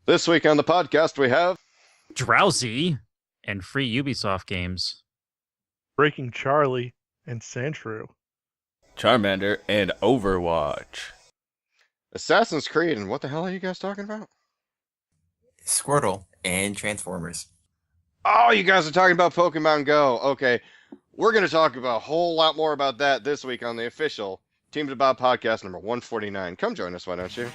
This week on the podcast, we have Drowsy and free Ubisoft games. Breaking Charlie and Sandshrew. Charmander and Overwatch. Assassin's Creed, and what the hell are you guys talking about? Squirtle and Transformers. Oh, you guys are talking about Pokemon Go. Okay, we're going to talk about a whole lot more about that this week on the official Teams About podcast number 149. Come join us, why don't you?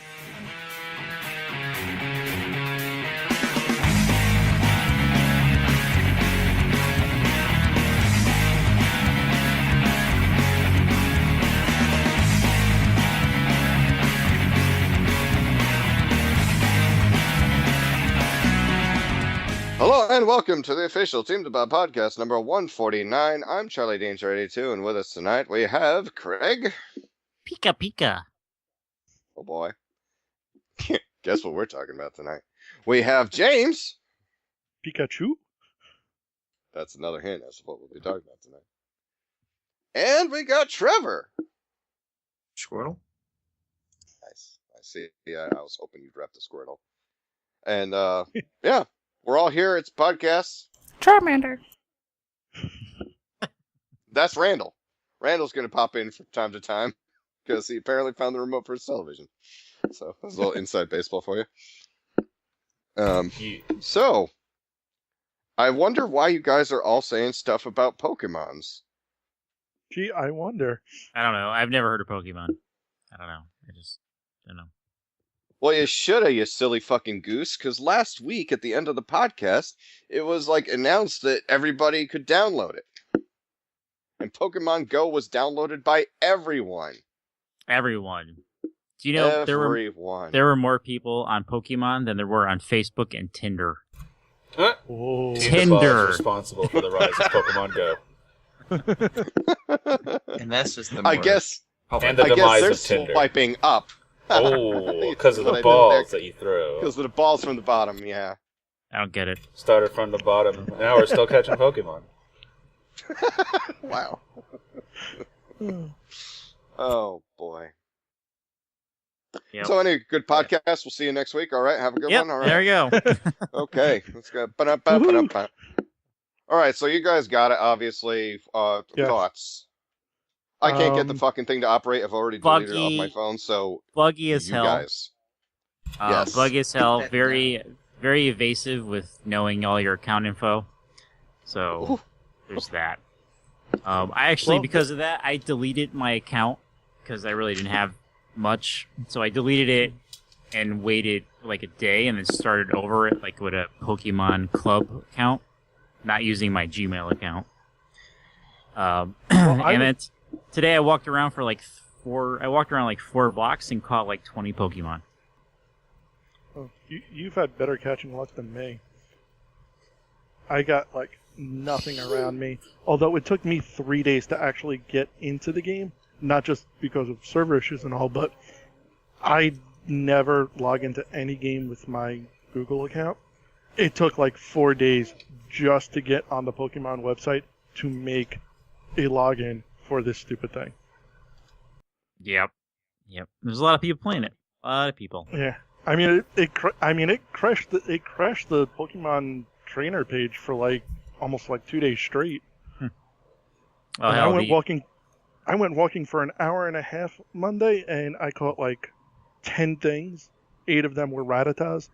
Hello and welcome to the official Teams About podcast number 149. I'm Charlie Danger82, and with us tonight we have Craig. Pika Pika. Oh boy. Guess what we're talking about tonight? We have James. Pikachu? That's another hint as to what we'll be talking about tonight. And we got Trevor. Squirtle? Nice. I see. Yeah, I was hoping you'd rep the Squirtle. And, yeah. We're all here. It's podcasts. Charmander. That's Randall. Randall's going to pop in from time to time because he apparently found the remote for his television. So that's a little inside baseball for you. So, I wonder why you guys are all saying stuff about Pokemons. Gee, I wonder. I don't know. I've never heard of Pokemon. I don't know. I just don't know. Well, you shoulda, you silly fucking goose, because last week at the end of the podcast, it was like announced that everybody could download it. And Pokemon Go was downloaded by everyone. Everyone. Do you know there were more people on Pokemon than there were on Facebook and Tinder? Whoa. Tinder. Is responsible for the rise of Pokemon Go. And that's just the I guess And the I guess demise they're of Tinder. swiping up. Oh, because of the balls that you throw. Because of the balls from the bottom, yeah. I don't get it. Started from the bottom. Now we're still catching Pokemon. Wow. Oh, boy. Yep. So, any good podcast? We'll see you next week. All right, have a good Yep, one. All right. there you go. Okay, let's go. Ba-da-ba-ba-da-ba. All right, so you guys got it, obviously. Yes. Thoughts? I can't get the fucking thing to operate. I've already deleted it off my phone, so Buggy as you hell. guys. Yes. Buggy as hell. Very, very evasive with knowing all your account info. So, there's that. I actually, because of that, I deleted my account because I really didn't have much. So I deleted it and waited like a day and then started over it like with a Pokemon Club account, not using my Gmail account. And then today I walked around for like four blocks and caught like 20 Pokemon. Oh, you've had better catching luck than me. I got like nothing around me. Although it took me 3 days to actually get into the game. Not just because of server issues and all, but I never log into any game with my Google account. It took like 4 days just to get on the Pokemon website to make a login for this stupid thing. Yep. There's a lot of people playing it. A lot of people. Yeah, I mean it crashed the Pokemon trainer page for like almost like 2 days straight. Oh, hell, I went walking for an hour and a half Monday, and I caught like 10 things. 8 of them were Rattatas.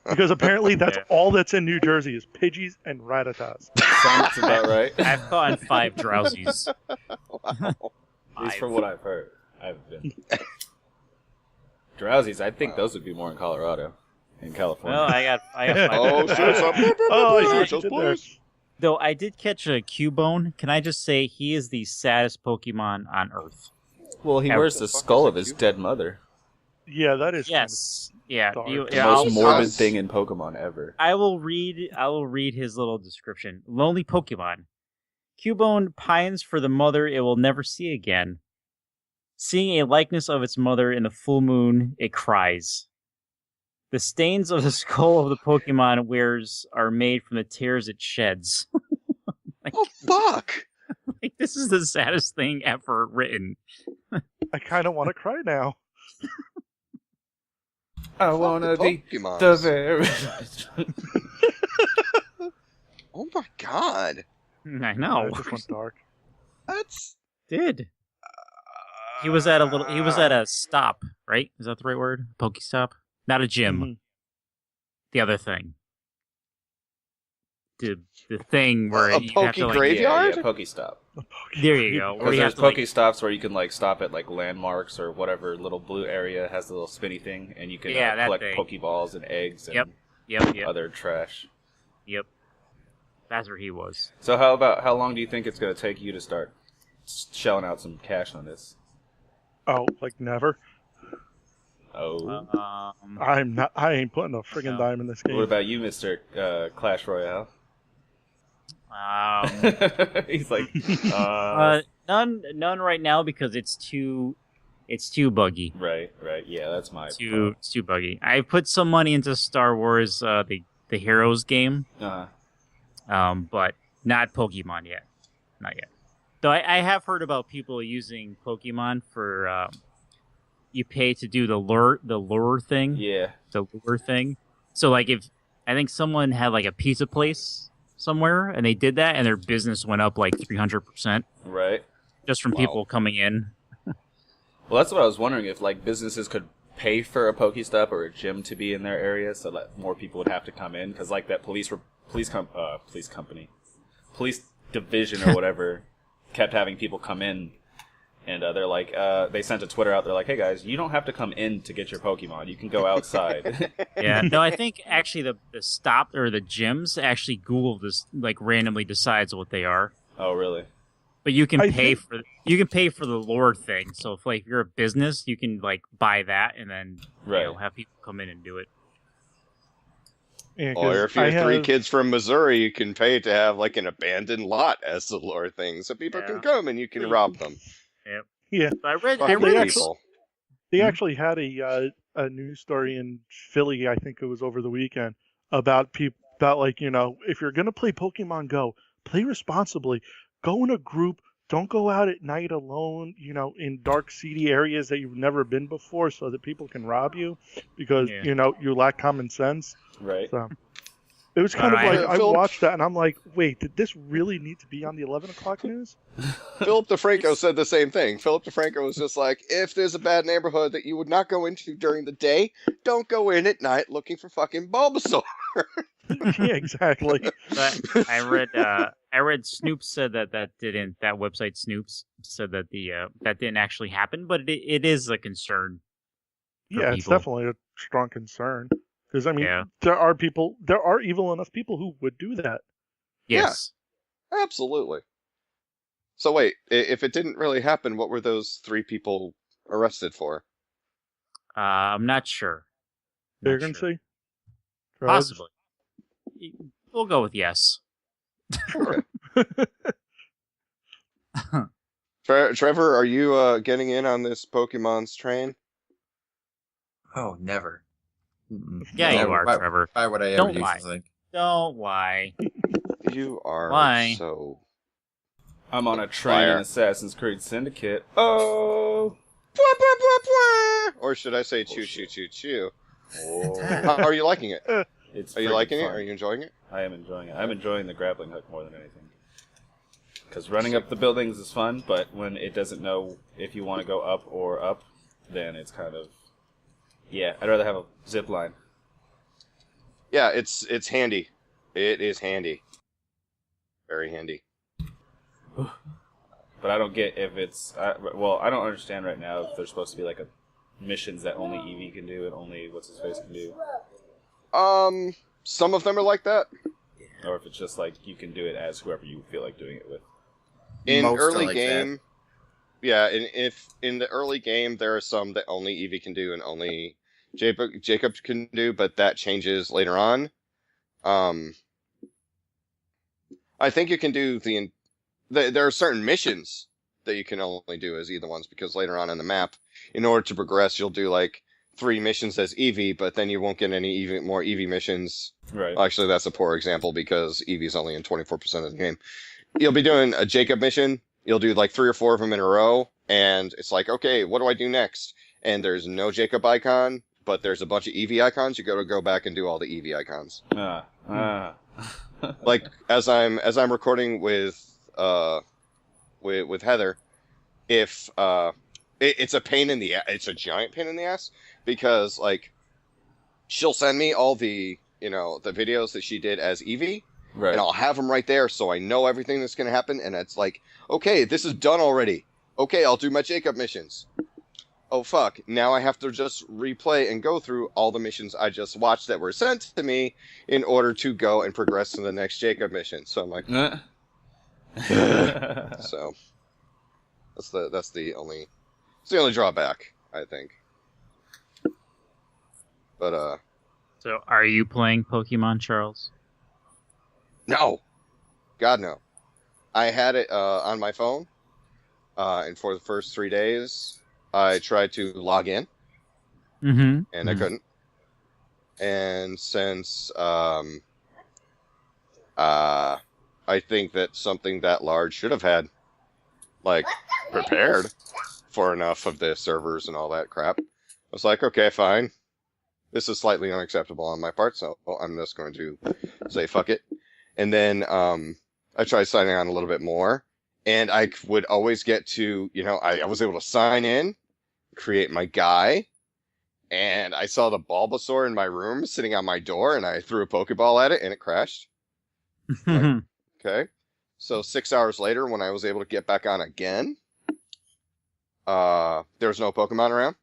Because apparently that's all that's in New Jersey is Pidgeys and Rattatas. Sounds about right. I've caught 5 Drowsies. Wow. At least from what I've heard. I haven't been. Drowsies, I think those would be more in Colorado. In California. Well, I got 5. Oh, shit. Oh, Just yeah, please. Though I did catch a Cubone. Can I just say he is the saddest Pokemon on Earth? Well, he wears the skull of his dead mother. Yeah, that is. Yes. Yeah. dark. You, The yeah most morbid I'll- thing in Pokemon ever. I will read his little description. Lonely Pokemon. Cubone pines for the mother it will never see again. Seeing a likeness of its mother in the full moon, it cries. The stains of the skull of the Pokemon wears are made from the tears it sheds. Oh, fuck. Like, this is the saddest thing ever written. I kind of want to cry now. I wanna be Pokemons. the very. Oh my god. I know. It just went dark. That's Did. He was at a stop, right? Is that the right word? Pokestop? Not a gym. Mhm. The other thing. The thing where A you have to, like, Graveyard? Yeah, Pokestop. there you go. Where Because you there's have to, like, Pokestops where you can like stop at like landmarks or whatever little blue area has the little spinny thing, and you can Yeah, that collect thing. Pokeballs and eggs and Yep. other trash. Yep. That's where he was. So how long do you think it's going to take you to start shelling out some cash on this? Oh, like never. Oh. I ain't putting a friggin' No. dime in this game. What about you, Mr. Clash Royale? He's like, None right now because it's too buggy. right, yeah, that's my It's too buggy. I put some money into Star Wars, the Heroes game, but not Pokemon yet. Not yet. Though I have heard about people using Pokemon for you pay to do the lure thing. Yeah. The lure thing. So like if I think someone had like a pizza place somewhere and they did that and their business went up like 300% Right. just from people coming in. Well, that's what I was wondering, if like businesses could pay for a Pokestop or a gym to be in their area so that more people would have to come in, because like that police division or whatever kept having people come in, and they're like, they sent a Twitter out. They're like, hey guys, you don't have to come in to get your Pokemon. You can go outside. Yeah, no, I think actually the stop or the gyms actually Google this, like, randomly decides what they are. Oh, really? But you can pay for the lure thing. So if like you're a business, you can like buy that and then have people come in and do it. Yeah, or if you're three kids from Missouri, you can pay to have like an abandoned lot as the lure thing, so people can come and you can rob them. Yep. Yeah. So I read people. They actually had a news story in Philly, I think it was over the weekend, about like, you know, if you're gonna play Pokemon Go, play responsibly. Go in a group. Don't go out at night alone, you know, in dark, seedy areas that you've never been before, so that people can rob you because you know you lack common sense. Right. So it was kind of like I watched that and I'm like, wait, did this really need to be on the 11 o'clock news? Philip DeFranco said the same thing. Philip DeFranco was just like, if there's a bad neighborhood that you would not go into during the day, don't go in at night looking for fucking Bulbasaur. Yeah, exactly. But I read Snoops said that website Snoops said that that didn't actually happen, but it is a concern. Yeah, it's definitely a strong concern. Because, I mean, there are evil enough people who would do that. Yes. Yeah, absolutely. So wait, if it didn't really happen, what were those 3 people arrested for? I'm not sure. Vagrancy? Possibly. We'll go with yes. Sure. Trevor, are you getting in on this Pokemon's train? Oh, never. Mm-mm. Yeah, No, you are, Trevor. Why would I ever Don't do lie. something? Don't lie. You are Why? so... I'm on a train in Assassin's Creed Syndicate. Oh! Blah, blah, blah, blah. Or should I say choo choo choo choo? Oh. How are you liking it? It's Are you liking fun. it? Are you enjoying it? I am enjoying it. I'm enjoying the grappling hook more than anything. Because running up the buildings is fun, but when it doesn't know if you want to go up or up, then it's kind of... Yeah, I'd rather have a zip line. Yeah, it's handy. It is handy. Very handy. But I don't get if it's... I don't understand right now if there's supposed to be like missions that only Eevee can do and only What's-His-Face can do. Some of them are like that. Or if it's just like you can do it as whoever you feel like doing it with. In Most are early like game... Yeah, if in the early game, there are some that only Eevee can do and only Jacob can do, but that changes later on. I think you can do there are certain missions that you can only do as either ones, because later on in the map, in order to progress, you'll do like 3 missions as Eevee, but then you won't get any more Eevee missions. Right. Actually, that's a poor example because Eevee's only in 24% of the game. you'll be doing a Jacob mission. You'll do like 3 or 4 of them in a row, and it's like, okay, what do I do next? And there's no Jacob icon, but there's a bunch of Eevee icons. You got to go back and do all the Eevee icons. Like as I'm recording with Heather, if it's a pain in the it's a giant pain in the ass because like she'll send me all the the videos that she did as Eevee. Right. And I'll have them right there so I know everything that's going to happen. And it's like, okay, this is done already. Okay, I'll do my Jacob missions. Oh, fuck. Now I have to just replay and go through all the missions I just watched that were sent to me in order to go and progress to the next Jacob mission. So I'm like, so that's the only drawback, I think. But, So, are you playing Pokemon, Charles? no. God, no. I had it on my phone, and for the first 3 days, I tried to log in, and I couldn't. And since I think that something that large should have had, like, prepared for enough of the servers and all that crap, I was like, okay, fine. This is slightly unacceptable on my part, so I'm just going to say fuck it. And then I tried signing on a little bit more, and I would always get to, I was able to sign in, create my guy, and I saw the Bulbasaur in my room sitting on my door, and I threw a Pokeball at it, and it crashed. Like, okay. So 6 hours later, when I was able to get back on again, there was no Pokemon around.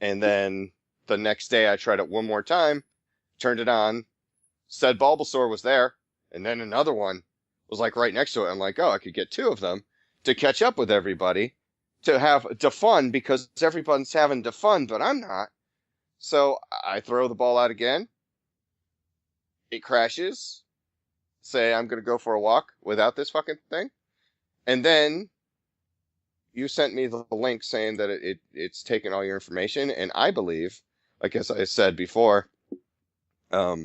And then the next day I tried it one more time, turned it on, said Bulbasaur was there, and then another one was like right next to it. I'm like, oh, I could get 2 of them to catch up with everybody, to have defun because everyone's having defun, but I'm not. So I throw the ball out again. It crashes. Say I'm going to go for a walk without this fucking thing. And then you sent me the link saying that it's taken all your information, and I believe, like as I said before, I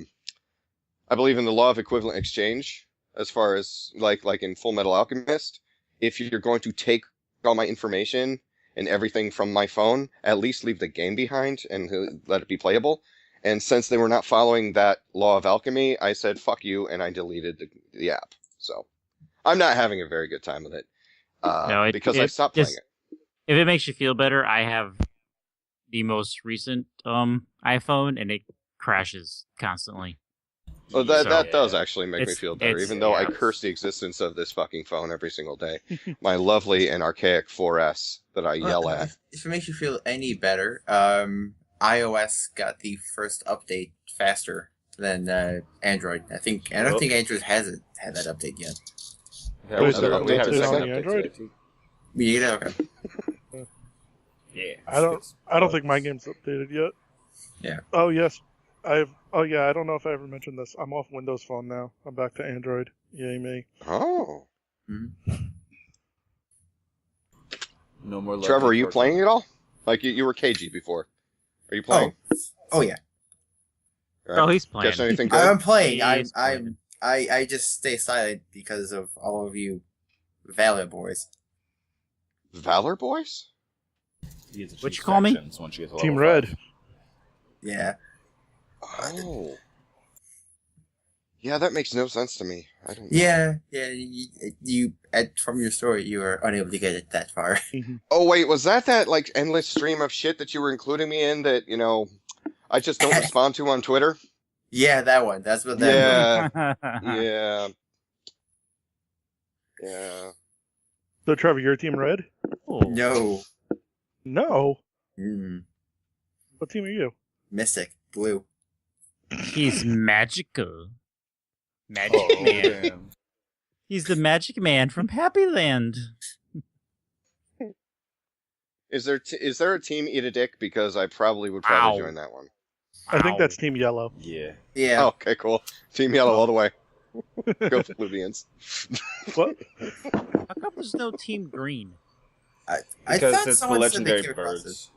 believe in the law of equivalent exchange as far as like in Full Metal Alchemist. If you're going to take all my information and everything from my phone, at least leave the game behind and let it be playable. And since they were not following that law of alchemy, I said fuck you and I deleted the app. So I'm not having a very good time with it. Because I stopped playing it. If it makes you feel better, I have the most recent iPhone, and it crashes constantly. Well, that does actually make me feel better, even though I curse the existence of this fucking phone every single day. My lovely and archaic 4S that I yell at. If it makes you feel any better, iOS got the first update faster than Android. I don't think Android hasn't had that update yet. Yeah, we have a second Android. Yeah, okay. Yeah. I don't think my game's updated yet. Yeah. Oh yes. I don't know if I ever mentioned this. I'm off Windows Phone now. I'm back to Android. Yay me. Oh. Mm-hmm. No more. Trevor, are you playing at all? Like you were cagey before. Are you playing? Oh yeah. Right. Oh, he's playing. Catch anything good? I'm playing. He's playing. I just stay silent because of all of you Valor boys. Valor Boys? What you call me? Team Red. Yeah. Oh. Yeah, that makes no sense to me. I don't know. Yeah. You from your story, you were unable to get it that far. Oh wait, was that like endless stream of shit that you were including me in that I just don't respond to on Twitter? Yeah, that one. That's what that. Yeah. Yeah. So Trevor, you're Team Red? Oh. No. No. Mm. What team are you? Mystic. Blue. He's magical. Magic Man. Damn. He's the magic man from Happy Land. Is there a team Eat a Dick? Because I probably would join that one. I think that's Team Yellow. Yeah. Yeah. Oh, okay, cool. Team Yellow all the way. Go Fluvians. What? How come there's no Team Green? I Because thought it's the someone said they legendary came across birds.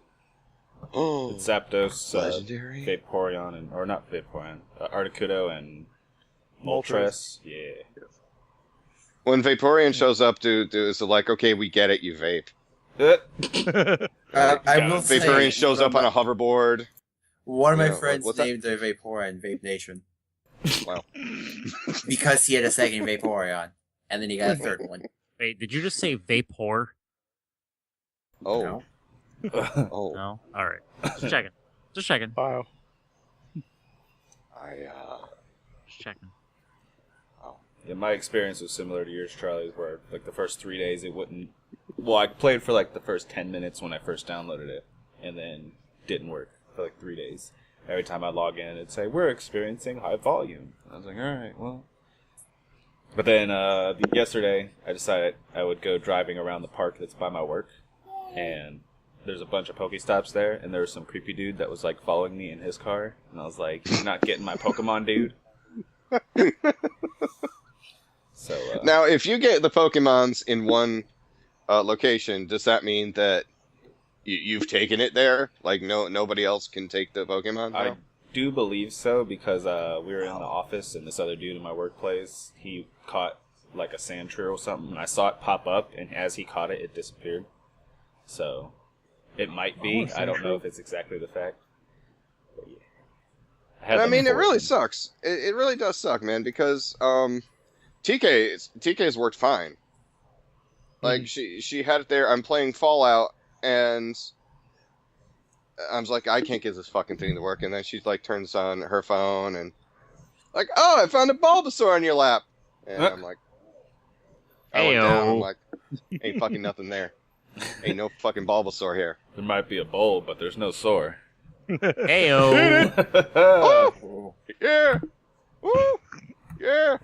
Oh, It's Zapdos, legendary. Vaporeon, or not Vaporeon, Articuno and Moltres. Moltres. Yeah. When Vaporeon shows up, is it like, okay, we get it, you vape. I will say Vaporeon shows up on a hoverboard. one of my Yeah, friends what's that? named their Vaporeon Vape Nation Wow. because he had a second Vaporeon, and then he got a third one. Wait, did you just say vapor? Oh. No. Oh. No? Alright. Just checking. Just checking. Wow. Just checking. Yeah, my experience was similar to yours, Charlie's, where like the first 3 days it wouldn't. Well, I played for like the first 10 minutes when I first downloaded it, and then didn't work for like 3 days. Every time I log in, it'd say we're experiencing high volume. And I was like, all right, well. But then yesterday, I decided I would go driving around the park that's by my work, and there's a bunch of Pokestops there, and there was some creepy dude that was like following me in his car, and I was like, "You're not getting my Pokemon, dude." So Now, if you get the Pokemons in one location, does that mean that you've taken it there? Like, nobody else can take the Pokemon now? I do believe so, because we were in the office, and this other dude in my workplace, he caught like a Sandshrew or something, and I saw it pop up, and as he caught it, it disappeared. So it might be. I don't know if it's exactly the fact. But yeah. I mean, it really sucks. It really does suck, man, because TK's worked fine. Like, she had it there. I'm playing Fallout, and I was like, I can't get this fucking thing to work. And then she like turns on her phone and like, oh, I found a Bulbasaur on your lap. And I'm like, I went down. I'm like, ain't fucking nothing there. Ain't no fucking Bulbasaur here. There might be a bowl, but there's no sore. Heyo. Oh, yeah, woo, yeah.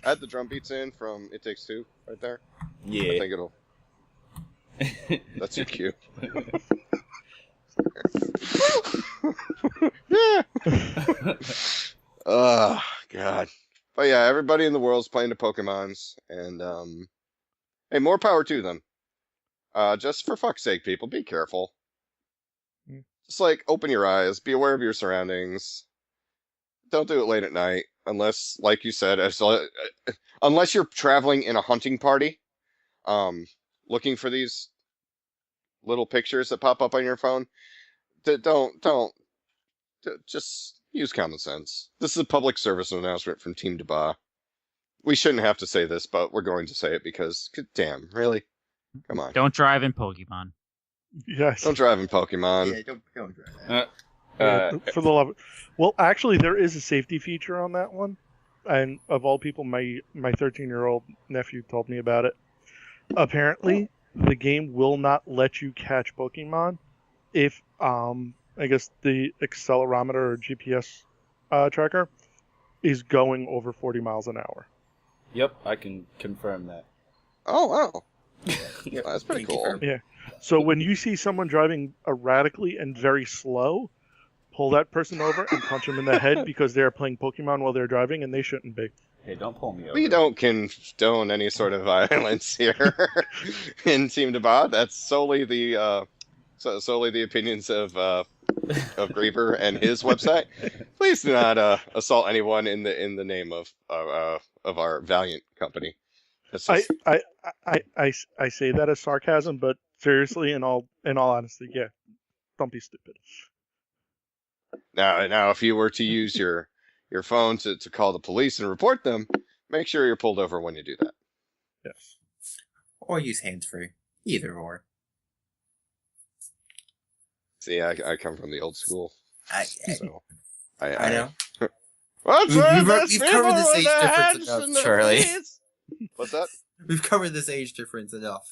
I had the drum beats in from It Takes Two right there. Yeah. I think it'll. That's your cue. Yeah. Oh God. But yeah, everybody in the world's playing the Pokemons, and hey, more power to them. Just for fuck's sake, people, be careful. Just like open your eyes, be aware of your surroundings. Don't do it late at night, unless, like you said, unless you're traveling in a hunting party, looking for these little pictures that pop up on your phone. Just use common sense. This is a public service announcement from Team D.B.A.H. We shouldn't have to say this, but we're going to say it because, damn, really? Come on. Don't drive in Pokemon. Yes. Don't drive in Pokemon. Yeah, don't drive that. For the love of... Well, actually, there is a safety feature on that one. And of all people, my 13-year-old nephew told me about it. Apparently, the game will not let you catch Pokemon if, I guess, the accelerometer or GPS tracker is going over 40 miles an hour. Yep, I can confirm that. Oh, wow. Yep, That's pretty cool. confirmed. Yeah. So when you see someone driving erratically and very slow, pull that person over and punch them in the head because they're playing Pokemon while they're driving, and they shouldn't be. Hey, don't pull me over. We don't condone any sort of violence here in Team D.B.A.H. That's solely the opinions of Griever and his website. Please do not assault anyone in the name of our valiant company. It's just, I say that as sarcasm, but seriously, in all honesty, yeah, don't be stupid. now, if you were to use your phone to call the police and report them, make sure you're pulled over when you do that. Yes. Or use hands-free. Either or. See, I come from the old school, so I know. What's We've covered this age difference enough, Charlie. What's that? We've covered this age difference enough.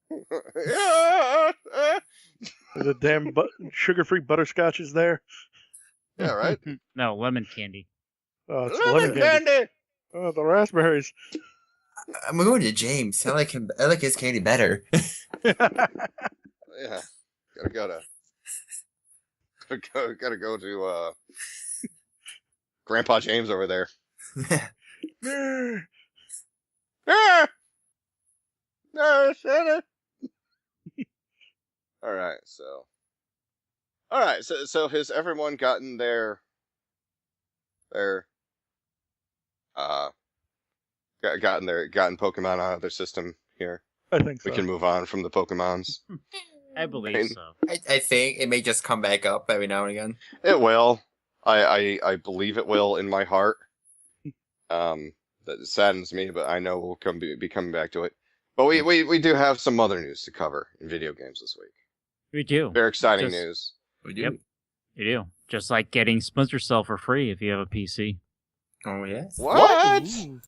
The damn sugar-free butterscotch is there. Yeah, right. No, lemon candy. Oh, it's lemon candy. Oh, the raspberries. I'm going to James. I like him. I like his candy better. Yeah, gotta go to Grandpa James over there. No, shut it. All right. So has everyone gotten their gotten Pokemon out of their system here. I think so. We can move on from the Pokemons. I believe so. I think it may just come back up every now and again. It will. I believe it will in my heart. That saddens me, but I know we'll be coming back to it. But we do have some other news to cover in video games this week. We do. Very exciting news. We do. Yep. You do. Just like getting Splinter Cell for free if you have a PC. Oh, yes. What? Ooh.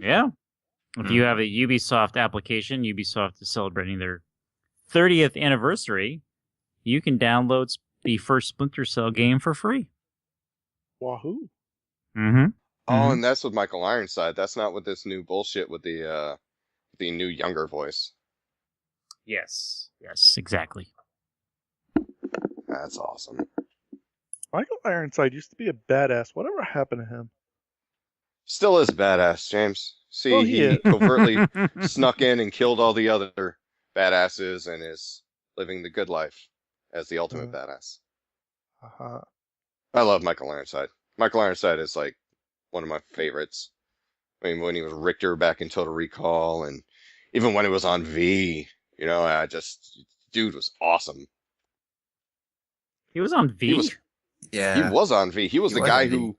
Yeah. If you have a Ubisoft application, Ubisoft is celebrating their 30th anniversary, you can download the first Splinter Cell game for free. Wahoo. Mm-hmm. Oh, and that's with Michael Ironside. That's not with this new bullshit with the new younger voice. Yes. Yes, exactly. That's awesome. Michael Ironside used to be a badass. Whatever happened to him? Still is badass, James. See, Well, he is. covertly snuck in and killed all the other badasses and is living the good life as the ultimate badass. Uh-huh. I love Michael Ironside. Michael Ironside is like one of my favorites. I mean, when he was Richter back in Total Recall, and even when he was on V, dude was awesome. He was on V? He was on V. He was the guy who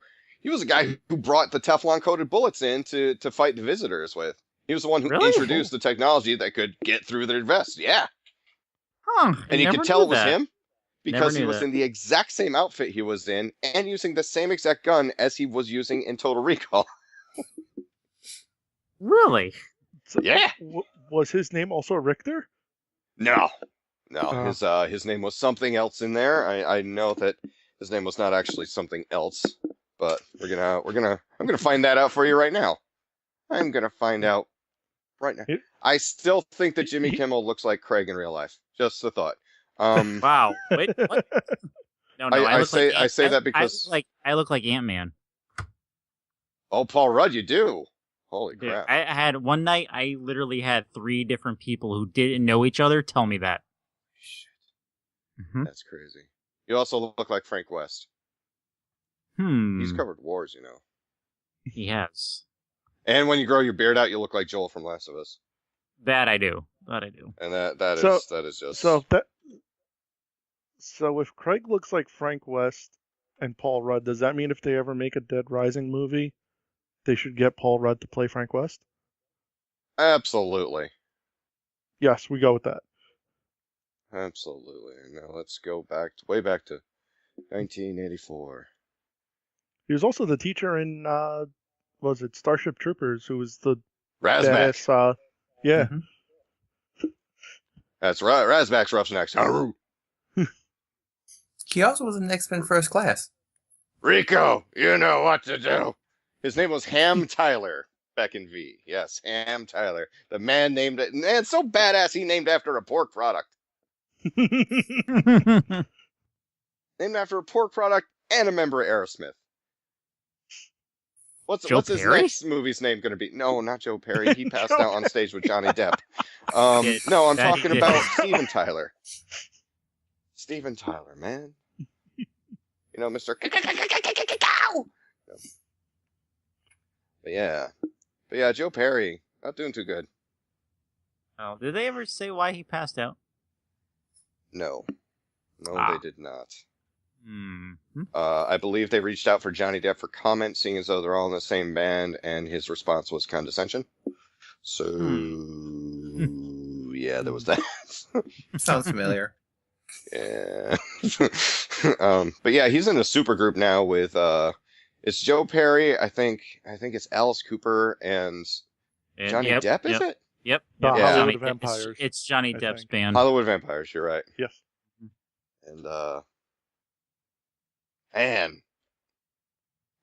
brought the Teflon coated bullets in to fight the visitors with. He was the one who Really? introduced the technology that could get through their vest. Yeah. Huh. And you could tell it was him because Never he knew was that. in the exact same outfit he was in and using the same exact gun as he was using in Total Recall. Really? So, Yeah. Was his name also Richter? No. Oh. His name was something else in there. I know that his name was not actually something else, but I'm gonna find that out for you right now. I'm gonna find out right now. I still think that Jimmy Kimmel looks like Craig in real life. Just a thought. Wow. Wait, what? No, I look say like that because I look like Ant-Man. oh, Paul Rudd, you do. Holy Dude, crap! I had one night. I literally had 3 different people who didn't know each other tell me that. Shit, Mm-hmm. that's crazy. You also look like Frank West. He's covered wars, you know. He has. And when you grow your beard out, you look like Joel from Last of Us. That I do. And that is just So if Craig looks like Frank West and Paul Rudd, does that mean if they ever make a Dead Rising movie, they should get Paul Rudd to play Frank West? absolutely. Yes, we go with that. Absolutely. Now let's go way back to 1984. He was also the teacher in was it Starship Troopers, who was the Razmak. badass, yeah. Mhm. That's right. Razmak's Roughnecks. Arroo. He also was in X-Men First Class. Rico, you know what to do. His name was Ham Tyler back in V. Yes, Ham Tyler. The man named it. And so badass he named after a pork product. Named after a pork product and a member of Aerosmith. What's his Perry? next movie's name going to be? No, not Joe Perry. He passed out on stage with Johnny Depp. Did- No, I'm that he talking did. about Steven Tyler. Steven Tyler, man. You know, Mr. But yeah, Joe Perry, not doing too good. Oh, did they ever say why he passed out? No, they did not. Hmm. I believe they reached out for Johnny Depp for comment, seeing as though they're all in the same band, and his response was condescension. So, yeah, there was that. Sounds familiar. Yeah. But yeah, he's in a super group now with it's Joe Perry, I think it's Alice Cooper and Johnny Depp, is it? Yep. The Yeah. Hollywood Vampires. It's Johnny I Depp's think. band. Hollywood Vampires, you're right. Yes. And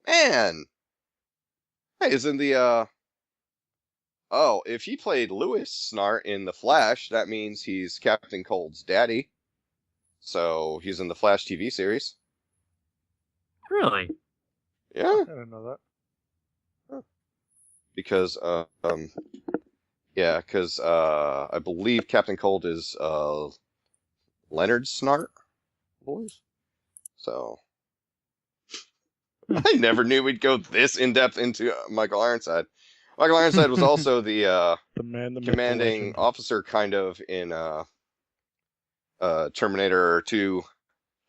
man. Hey, isn't the oh, if he played Lewis Snart in The Flash, that means he's Captain Cold's daddy. So he's in the Flash TV series. Really? Yeah, I didn't know that. because I believe Captain Cold is Leonard Snart, I believe. So I never knew we'd go this in depth into Michael Ironside. Michael Ironside was also the The man, the myth, the commanding legend. officer, kind of, in Terminator 2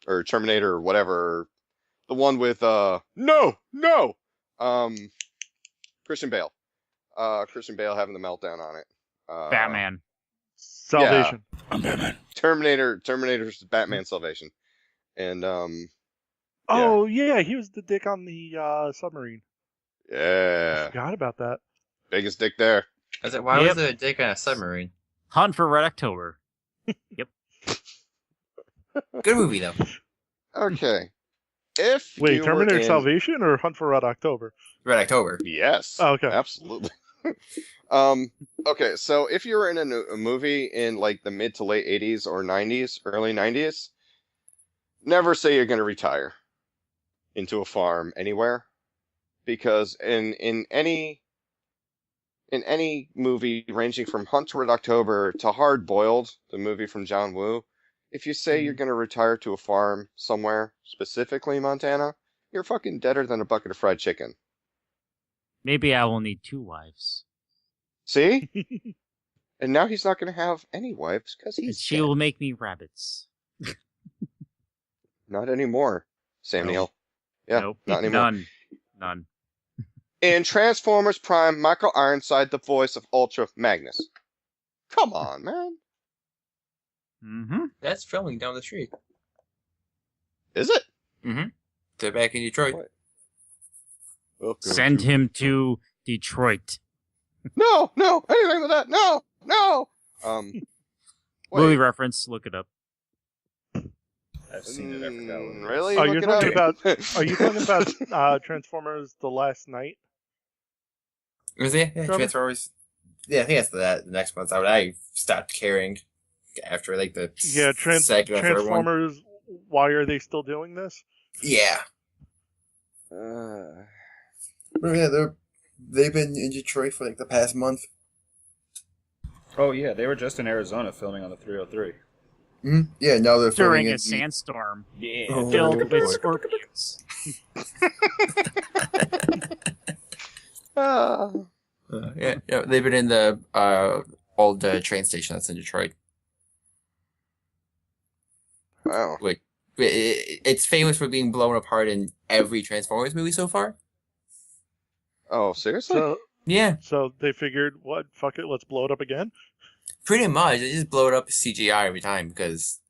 or Terminator whatever, the one with no, Christian Bale. Christian Bale having the meltdown on it. Batman. Salvation. I'm Batman. Terminator's Batman Salvation, and Oh yeah, he was the dick on the submarine. I yeah, forgot about that. biggest dick there. I was like, why Yep. was there a dick on a submarine? Hunt for Red October. Good movie though. Okay, if Wait, you Terminator were in... Salvation or Hunt for Red October? Red October. Yes. Oh, okay. Absolutely. Okay, so if you were in a movie in like the mid to late 80s or 90s, early 90s, never say you're going to retire into a farm anywhere, because in any movie ranging from Hunt for Red October to Hard Boiled, the movie from John Woo, if you say you're going to retire to a farm somewhere, specifically Montana, you're fucking deader than a bucket of fried chicken. Maybe I will need 2 wives. See? And now he's not going to have any wives because And he's she dead. will make me rabbits. Not anymore, Sam Nope. Neill. Yeah, Nope. not anymore. None. In Transformers Prime, Michael Ironside, the voice of Ultra Magnus. Come on, man. Mm-hmm. That's filming down the street. Is it? They're back in Detroit. What? Welcome Send to- him to Detroit. No, anything with that. No. Movie Wait, reference. Look it up. I've seen it. I forgot what it was. really? Oh, Look you're it talking up. Are you talking about Transformers: The Last Night? Was it? Yeah, Trevor? Transformers. Yeah, I think that's the next one's out. I stopped caring after like the Yeah, second or third one. Transformers. Why are they still doing this? Yeah. Yeah, they've been in Detroit for like the past month. Oh yeah, they were just in Arizona filming on the 303. Yeah, now they're filming During a in sandstorm Yeah. Oh, filled boy. with scorpions. yeah, they've been in the old train station that's in Detroit. Wow. Wait, it's famous for being blown apart in every Transformers movie so far. Oh, seriously? So, Yeah, so they figured, what? Fuck it, let's blow it up again. pretty much. They just blow it up CGI every time because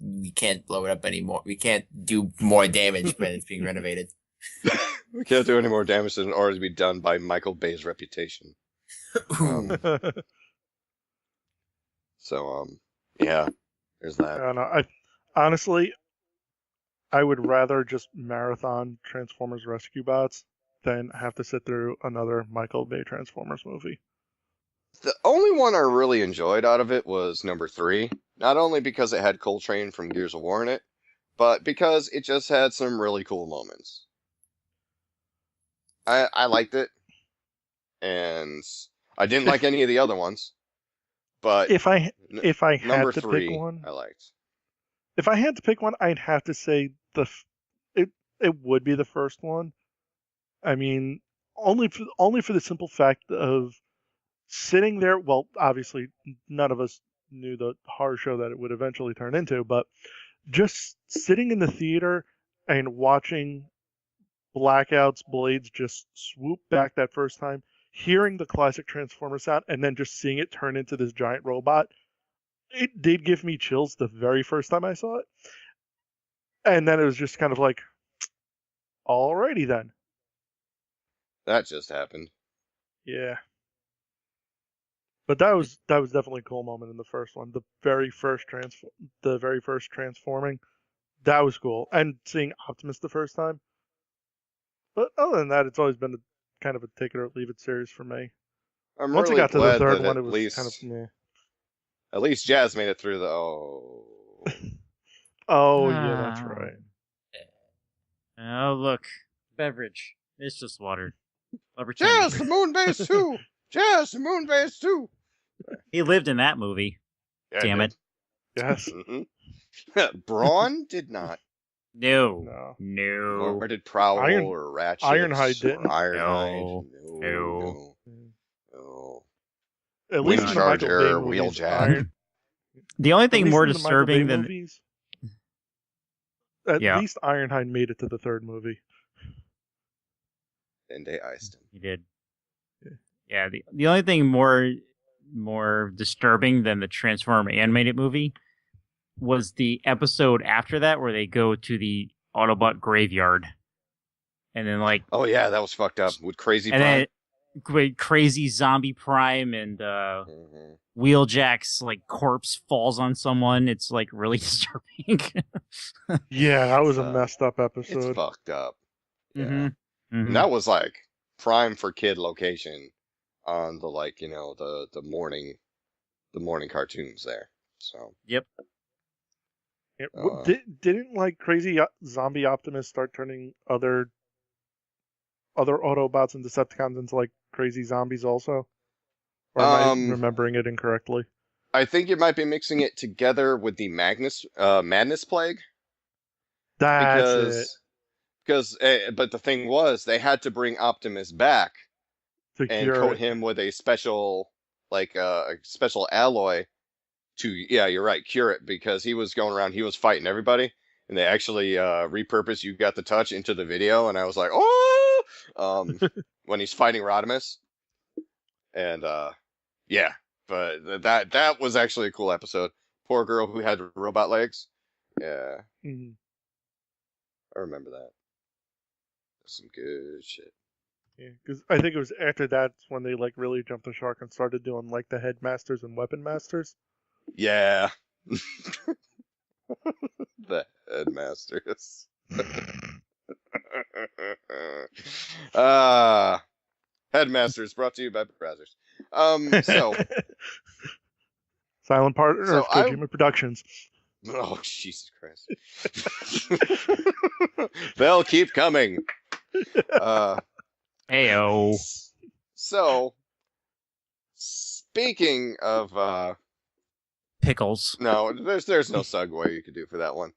we can't blow it up anymore. We can't do more damage when it's being renovated. We can't do any more damage than already be done by Michael Bay's reputation. So, yeah, there's I that. don't know. Honestly, I would rather just marathon Transformers Rescue Bots than have to sit through another Michael Bay Transformers movie. The only one I really enjoyed out of it was number 3. Not only because it had Coltrane from Gears of War in it, but because it just had some really cool moments. I liked it, and I didn't like any of the other ones, but If I number had to 3 pick one, I liked. if I had to pick one, I'd have to say it would be the first one. I mean, only for the simple fact of sitting there. Well, obviously, none of us knew the horror show that it would eventually turn into, but just sitting in the theater and watching Blackout's blades just swoop back that first time, hearing the classic Transformer sound, and then just seeing it turn into this giant robot, it did give me chills the very first time I saw it. And then it was just kind of like, alrighty then. That just happened. Yeah. But that was definitely a cool moment in the first one. The very first transforming, that was cool. And seeing Optimus the first time. But other than that, it's always been kind of a take it or leave it series for me. I'm Once really I got to the glad third that one, it at was least kind of meh. at least Jazz made it through the oh. Oh yeah, that's right. Oh, look. Beverage. It's just water. I'll pretend. Jazz the Moon Base 2. Jazz the Moon Base 2. He lived in that movie. Yeah, Damn I it. Yes. did. Mhm. Braun did not. No. Nor did Prowl or Ratchet. Ironhide didn't. Or Ironhide. No. No. At least in the Michael Bay Windcharger, movies, Wheeljack. The only at thing least more in the Michael Bay disturbing than movies, at least Ironhide made it to the third movie. And they iced him. he did. Yeah. The only thing more disturbing than the Transformer animated movie was the episode after that where they go to the Autobot graveyard, and then like Oh yeah, that was fucked up with Crazy and Prime. then crazy zombie Prime and Wheeljack's like corpse falls on someone. It's like really disturbing. Yeah, that was a Uh, messed up It's episode. fucked up. Yeah. Mm-hmm. And that was like prime for kid location on the like, the morning cartoons there. So Yep. Didn't like crazy zombie Optimus start turning other Autobots and Decepticons into like crazy zombies also? Or am I remembering it incorrectly? I think you might be mixing it together with the Madness Plague. That's it. But the thing was, they had to bring Optimus back To and cure coat it. him with a special alloy to, yeah, you're right, cure it, because he was going around, he was fighting everybody, and they actually repurposed "You Got the Touch" into the video, and I was like, oh, when he's fighting Rodimus, and yeah, but that was actually a cool episode. Poor girl who had robot legs. Yeah, Mhm. I remember that. That's some good shit. Yeah, because I think it was after that's when they like really jumped the shark and started doing like the headmasters and weapon masters. Yeah. The headmasters. Headmasters brought to you by Brazzers. So Silent partner So of Kojima Productions. oh Jesus Christ. They'll keep coming. Heyo. So speaking of Pickles. no, there's no segue you could do for that one.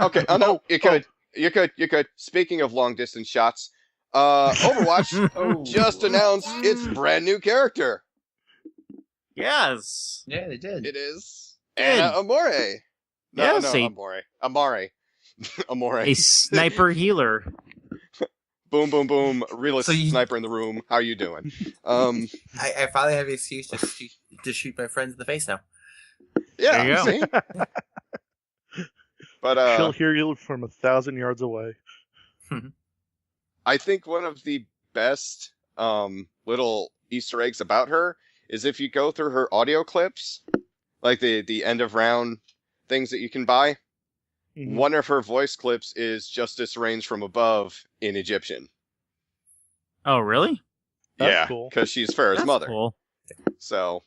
Okay, oh no, you could. You could. Speaking of long distance shots, Overwatch just announced its brand new character. Yes. Yeah, they did. It is Good. Anna Amore. No, Yes, Amari. Amore. A sniper healer. Boom, boom, boom. Realist So you- sniper in the room. How you doing? I finally have an excuse to shoot my friends in the face now. Yeah, There you go. see? But She'll hear you from 1,000 yards away. I think one of the best little Easter eggs about her is if you go through her audio clips, like the end of round things that you can buy, Mhm. one of her voice clips is Justice Reigns from Above in Egyptian. Oh, really? That's yeah, cool. because she's Farrah's That's mother. cool. So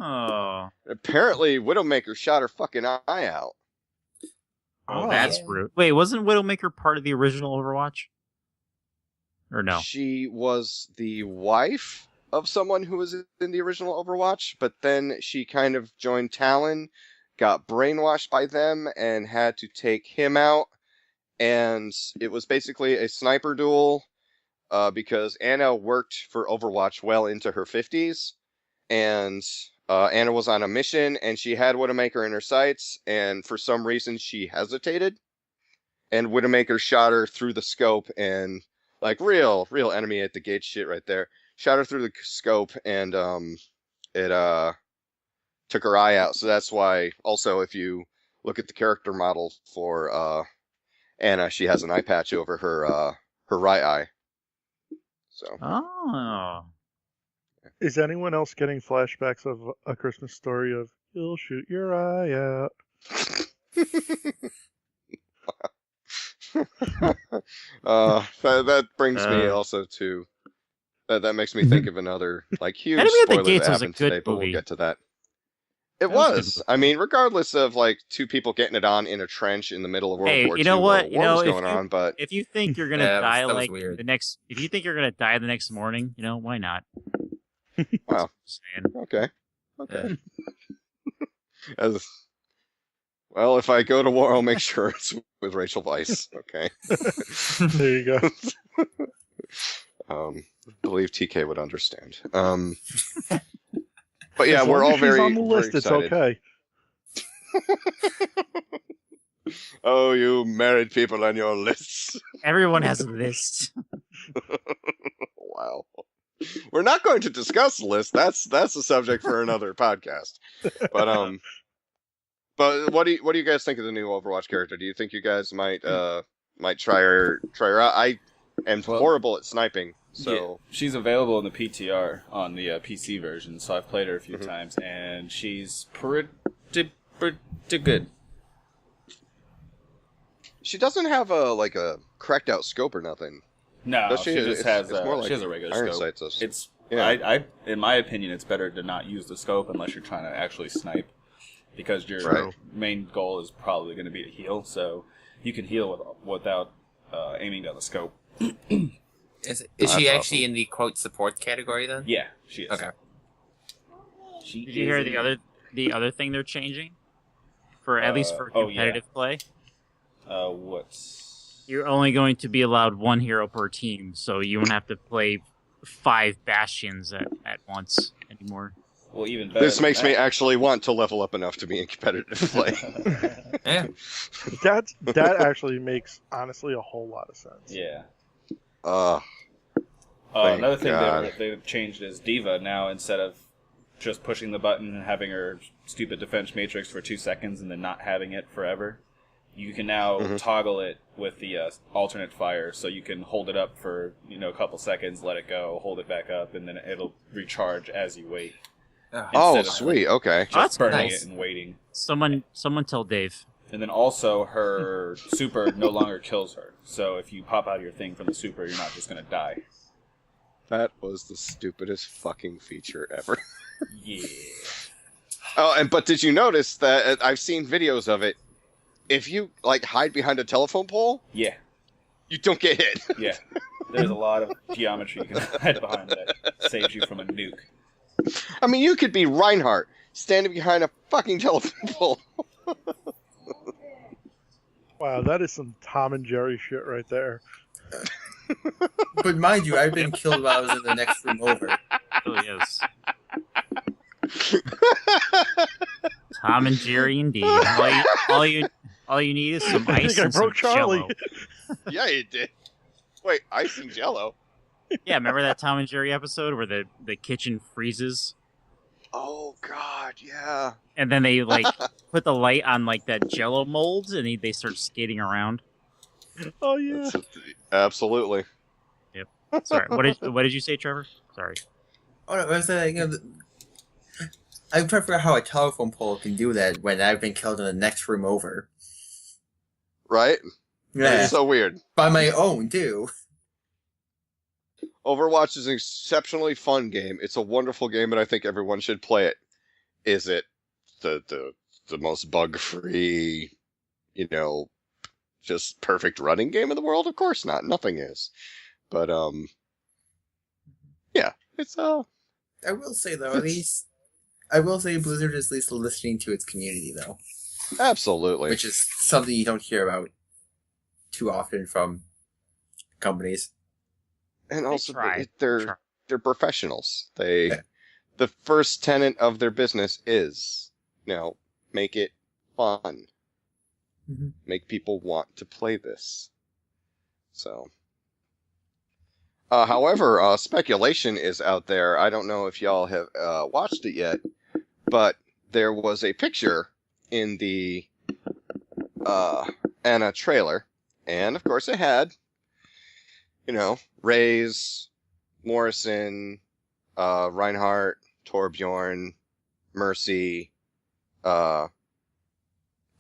Oh. apparently Widowmaker shot her fucking eye out. Oh, Oh, that's yeah. rude. Wait, wasn't Widowmaker part of the original Overwatch? Or no? She was the wife of someone who was in the original Overwatch, but then she kind of joined Talon, got brainwashed by them, and had to take him out. And it was basically a sniper duel, because Anna worked for Overwatch well into her 50s, and Anna was on a mission, and she had Widowmaker in her sights, and for some reason she hesitated, and Widowmaker shot her through the scope, and like real enemy at the gate shit right there. Shot her through the scope, and it took her eye out. So that's why also if you look at the character model for Anna, she has an eye patch over her right eye. So Oh. Is anyone else getting flashbacks of A Christmas Story of "You'll shoot your eye out"? that brings me also to that makes me think of another like huge Enemy at the spoiler Gates that was a happened good today, but we'll movie. get to that. It was a good was. I mean, regardless of like two people getting it on in a trench in the middle of World Hey, War you know II, what? while You war know, was if going you- on, but If you think you're gonna Yeah, die that was like weird. if you think you're gonna die the next morning, why not? Wow. Just saying. okay. As Well, if I go to war, I'll make sure it's with Rachel Weisz. Okay. There you go. I believe TK would understand. But yeah, As we're long all as she's very, on the list, very it's excited. okay. Oh, you married people on your lists. Everyone has a list. Wow. We're not going to discuss the list. That's a subject for another podcast. But what do you guys think of the new Overwatch character? Do you think you guys might try her out? I am horrible at sniping, so Yeah, she's available in the PTR on the PC version. So I've played her a few times, and she's pretty good. she doesn't have a cracked out scope or nothing. No, Does she she? just It's has more like she has a regular iron scope. sights us. It's Yeah. I in my opinion, it's better to not use the scope unless you're trying to actually snipe, because your Right. main goal is probably going to be to heal. So you can heal without aiming down the scope. Is That's she actually awesome. in the quote support category then? Yeah, she is. Okay. She Did you hear is the other thing they're changing? For at least for competitive play? What's You're only going to be allowed one hero per team, so you won't have to play 5 Bastions at once anymore. well even better. This than makes me that. actually want to level up enough to be in competitive play. Yeah. That actually makes honestly a whole lot of sense. Yeah. Thank Another thing God. they've changed is D.Va now, instead of just pushing the button and having her stupid defense matrix for 2 seconds and then not having it forever. You can now toggle it with the alternate fire, so you can hold it up for a couple seconds, let it go, hold it back up, and then it'll recharge as you wait. Oh, Instead of sweet. Okay. Just that's burning nice. it and waiting. Someone tell Dave. And then also her super no longer kills her. So if you pop out of your thing from the super, you're not just going to die. That was the stupidest fucking feature ever. Yeah. Oh, but did you notice that I've seen videos of it? If you hide behind a telephone pole, Yeah. you don't get hit. Yeah. There's a lot of geometry you can hide behind that saves you from a nuke. I mean, you could be Reinhardt standing behind a fucking telephone pole. Wow, that is some Tom and Jerry shit right there. But mind you, I've been killed while I was in the next room over. Really is. Tom and Jerry, indeed. All you need is some I ice think I and some broke Charlie. Jello. Yeah, you did. Wait, ice and Jello? Yeah, remember that Tom and Jerry episode where the kitchen freezes Oh God, yeah. and then they put the light on that Jello mold and they start skating around. Oh yeah. Absolutely. Sorry, what did you say, Trevor? Sorry. Oh, no, I was saying, I'm trying to figure out how a telephone pole can do that when I've been killed in the next room over. Right? Yeah. It's so weird. By my own, too. Overwatch is an exceptionally fun game. It's a wonderful game, and I think everyone should play it. Is it the most bug-free, just perfect running game in the world? Of course not. Nothing is. But yeah, it's I will say, though, at least... I will say Blizzard is at least listening to its community, though. absolutely. Which is something you don't hear about too often from companies. And also, try. they're professionals. The Yeah. first tenet of their business is, make it fun. Mhm. Make people want to play this. So, however, speculation is out there. I don't know if y'all have watched it yet, but there was a picture in the Anna trailer, and of course it had, Raze, Morrison, Reinhardt, Torbjorn, Mercy,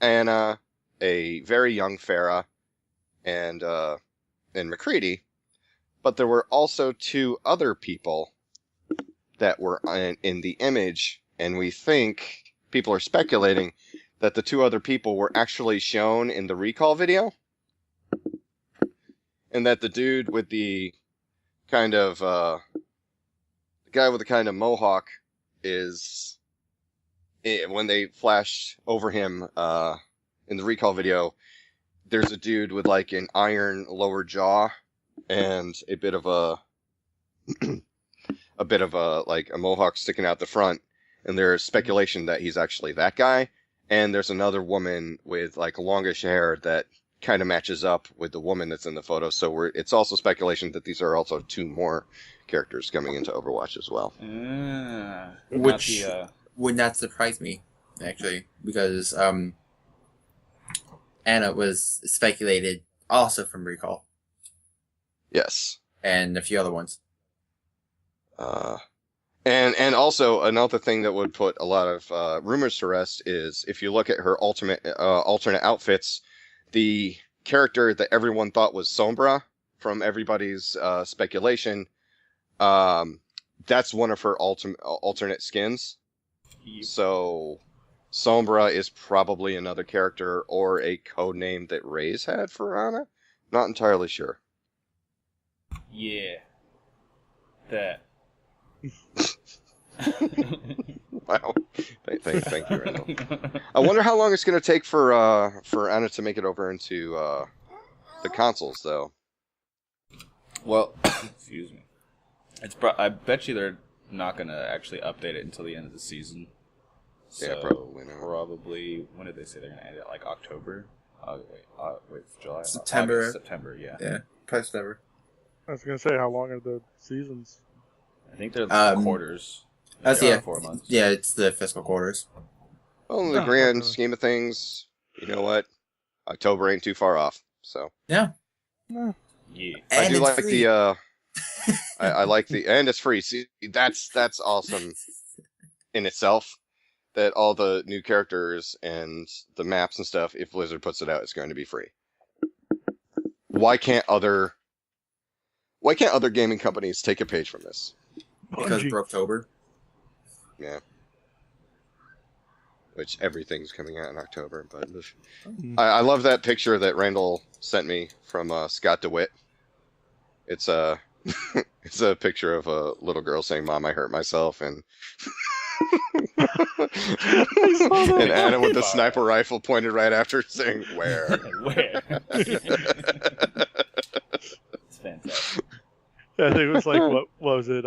Anna, a very young Pharah, and McCready. But there were also 2 other people that were in the image, and we think, people are speculating, that the 2 other people were actually shown in the recall video. And that the dude with the kind of, the guy with the kind of mohawk is, when they flash over him, in the recall video, there's a dude with like an iron lower jaw and a bit of a like a mohawk sticking out the front, and there's speculation that he's actually that guy. And there's another woman with like longish hair that kind of matches up with the woman that's in the photo. So it's also speculation that these are also 2 more characters coming into Overwatch as well. Which would not surprise me, actually, because Anna was speculated also from Recall. Yes. And a few other ones. And also another thing that would put a lot of rumors to rest is if you look at her alternate outfits, the character that everyone thought was Sombra from everybody's speculation, that's one of her alternate skins. Yep. So Sombra is probably another character or a code name that Ray's had for Ana. Not entirely sure. Yeah. That. Wow. Thank you, Randall. I wonder how long it's going to take for Ana to make it over into the consoles, though. Well, excuse me. I bet you they're not going to actually update it until the end of the season. So Yeah, probably not. Probably, when did they say they're going to end it? Like October? Wait, July? September. August, September, yeah. Yeah, probably September. I was gonna say, how long are the seasons? I think they're That's quarters. yeah, 4 months. yeah, it's the fiscal quarters. Well, in the grand scheme of things, you know what? October ain't too far off. So Yeah. Yeah. I And do it's like free. the I like the and it's free. See, that's awesome in itself. That all the new characters and the maps and stuff, if Blizzard puts it out, it's going to be free. Why can't other gaming companies take a page from this? Because Bungie. Brooktober. Yeah. Which everything's coming out in October, but Mm. I love that picture that Randall sent me from Scott DeWitt. It's a it's a picture of a little girl saying, "Mom, I hurt myself," and and Anna with the sniper rifle pointed right after, saying, "Where?" Where? It's fantastic. I think it was like, what was it?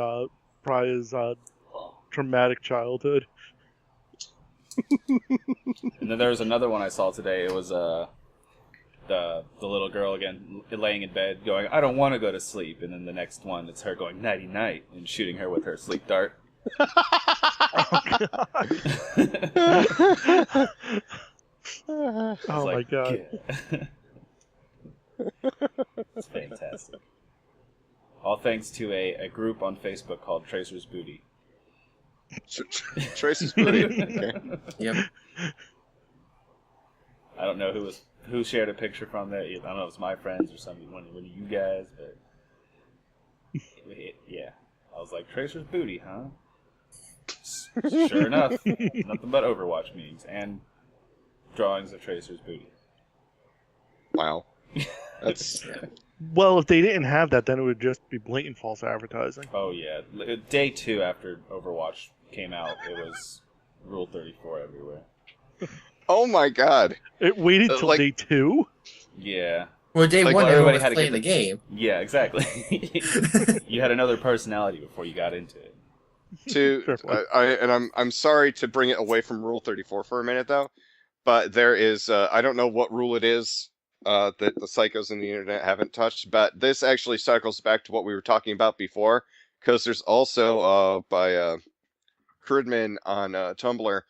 Probably his traumatic childhood. And then there was another one I saw today. It was the little girl again laying in bed going, "I don't want to go to sleep," and then the next one it's her going nighty night and shooting her with her sleep dart. Oh my god. Yeah. It's fantastic. All thanks to a group on Facebook called Tracer's Booty. Tracy's booty. Okay. Yep. I don't know who shared a picture from that. I don't know if it's my friends or one of you guys, but yeah. I was like, Tracer's Booty, huh? Sure enough, nothing but Overwatch memes and drawings of Tracer's Booty. Wow. That's Well, if they didn't have that, then it would just be blatant false advertising. Oh yeah, day 2 after Overwatch came out, it was Rule 34 everywhere. oh my god. It waited till Like- day 2? Yeah, Well, day Like, one, everybody everyone had was to playing get the game. yeah, exactly. You had another personality before you got into it. Fair point. I'm sorry to bring it away from Rule 34 for a minute though, but there is I don't know what rule it is that the psychos in the internet haven't touched, but this actually cycles back to what we were talking about before, because there's also by Crudman on Tumblr,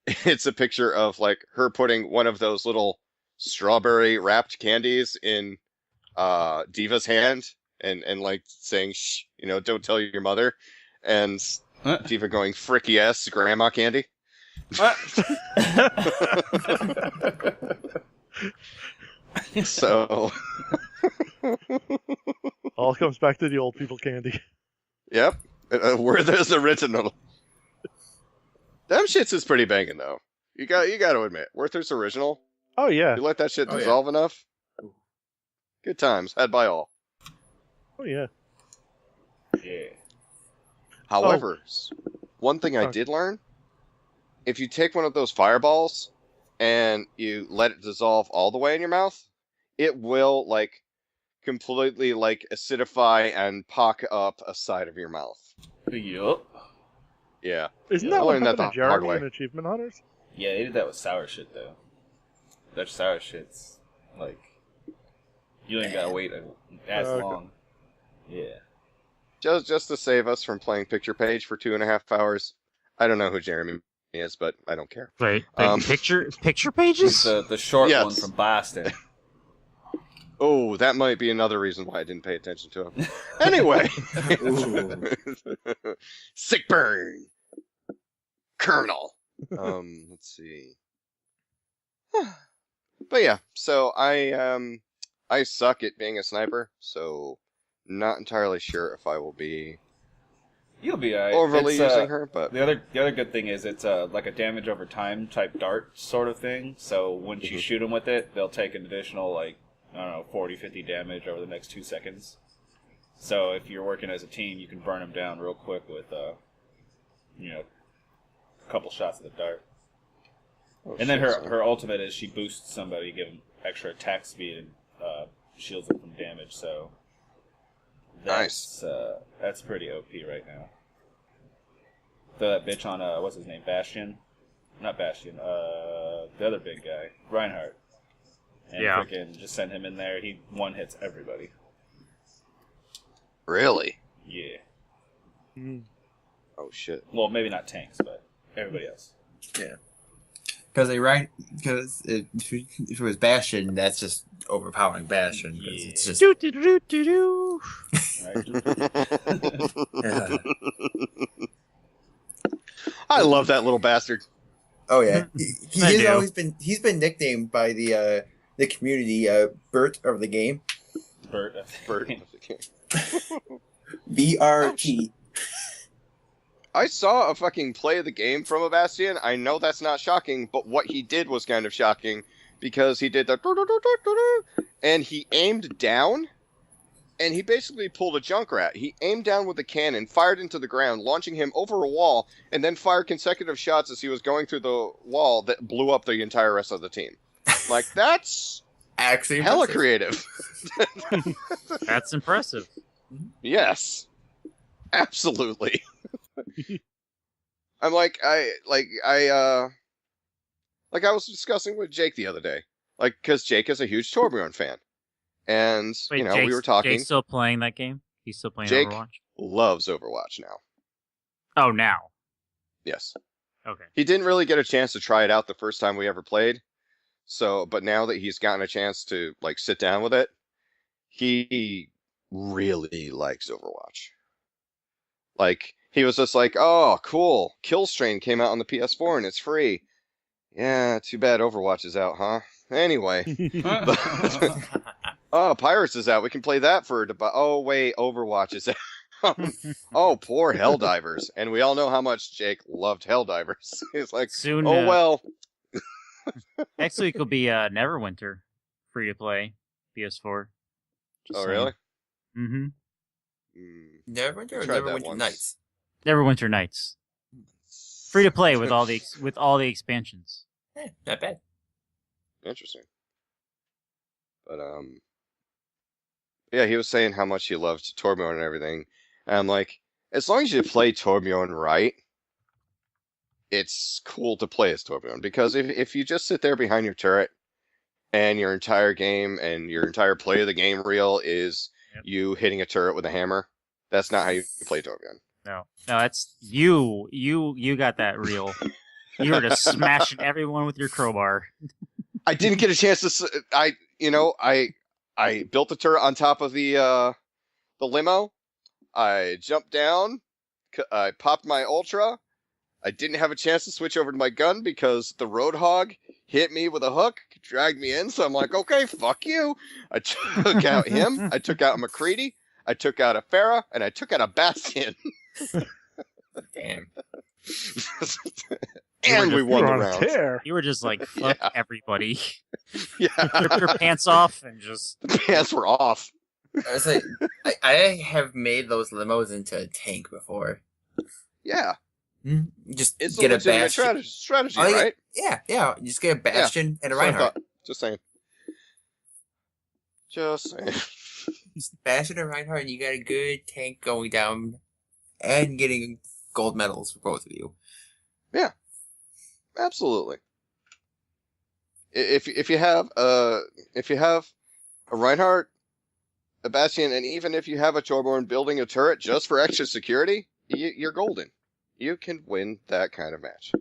it's a picture of like her putting one of those little strawberry wrapped candies in Diva's hand and like saying, "Shh, don't tell your mother," and Diva going, "Frick yes, grandma candy." So, All comes back to the old people candy. yep, where there's original. Them shits is pretty banging though. You got to admit, Werther's original. Oh, yeah. You let that shit Oh, yeah. dissolve enough. Good times had by all. Oh, yeah. Yeah. However, one thing I Oh. did learn, if you take one of those fireballs and you let it dissolve all the way in your mouth, it will like completely like acidify and pock up a side of your mouth. Yup. Yeah. Isn't I that what learned that happened to the hard Jeremy way. in Achievement Hunters? Yeah, they did that with sour shit though. That sour shit's like you ain't gotta wait as Okay. long. Yeah. Just to save us from playing Picture Page for 2.5 hours. I don't know who Jeremy is, but I don't care. Wait, picture It's pages? the short one Yes. from Boston. Oh, that might be another reason why I didn't pay attention to him. Anyway. Sick burn. Colonel. Let's see. But yeah, so I suck at being a sniper, so not entirely sure if I will be You'll be alright. overly It's, using her, but The other good thing is it's like a damage over time type dart sort of thing. So once you shoot them with it, they'll take an additional like I don't know 40, 50 damage over the next 2 seconds. So if you're working as a team, you can burn them down real quick with a couple shots of the dart. And then her ultimate is she boosts somebody, give them extra attack speed and shields them from damage. So that's pretty OP right now. Throw that bitch on what's his name, Bastion? Not Bastion. The other big guy, Reinhardt. And freaking just send him in there. He one hits everybody. Really? Yeah. Mm. Oh shit. Well, maybe not tanks, but everybody else. Yeah. Because if it was Bastion, that's just overpowering Bastion. Because it's just. Right? Yeah. I love that little bastard. Oh yeah, I he's been nicknamed by the community Bert of the game. Bert. Bird. BRT. I saw a fucking play of the game from a Bastion. I know that's not shocking, but what he did was kind of shocking because he did the and he aimed down and he basically pulled a Junkrat. He aimed down with a cannon, fired into the ground, launching him over a wall, and then fired consecutive shots as he was going through the wall that blew up the entire rest of the team. Like, that's Actually, hella impressive. creative. That's impressive. Yes. Absolutely. I was discussing with Jake the other day. Like, because Jake is a huge Torbjorn fan. And, Wait, we were talking. Jake's still playing that game? He's still playing Jake Overwatch? loves Overwatch now. Oh, now. Yes. Okay. He didn't really get a chance to try it out the first time we ever played. So, but now that he's gotten a chance to, like, sit down with it, he really likes Overwatch. Like, he was just like, oh, cool. Killstrain came out on the PS4 and it's free. Yeah, too bad Overwatch is out, huh? Anyway. Oh, Pirates is out. We can play that for... Oh, wait, Overwatch is out. Oh, poor Helldivers. And we all know how much Jake loved Helldivers. He's like, Soon, oh, well. Next week will be Neverwinter. Free to play. PS4. Oh, really? Mm-hmm. Neverwinter or Tried that Neverwinter once. Nights? Neverwinter Nights. Free to play with all the expansions. Not bad. Interesting. But, yeah, he was saying how much he loved Torbjorn and everything. And I'm like, as long as you play Torbjorn right, it's cool to play as Torbjorn. Because if you just sit there behind your turret and your entire game and your entire play of the game reel is you hitting a turret with a hammer, that's not how you play Torbjorn. No, that's you. You got that reel. You were just smashing everyone with your crowbar. I didn't get a chance to. I built the turret on top of the limo. I jumped down. I popped my ultra. I didn't have a chance to switch over to my gun because the Roadhog hit me with a hook, dragged me in. So I'm like, okay, fuck you. I took out him. I took out McCready. I took out a Farah, and I took out a Bastion. Damn. And we won the on a round. tear. You were just like, fuck everybody. Yeah, Rip your pants off and just... the pants were off. I was like, I have made those limos into a tank before. Yeah. Just It's a get a legitimate bastion. strategy, Oh, right? yeah. Just get a bastion and a That's what I Reinhardt. thought. Just saying. Just saying. Just bastion and Reinhardt, and you got a good tank going down and getting gold medals for both of you. Yeah, absolutely. If you have a Reinhardt, a Bastion, and even if you have a Torbjorn building a turret just for extra security, you're golden. You can win that kind of match.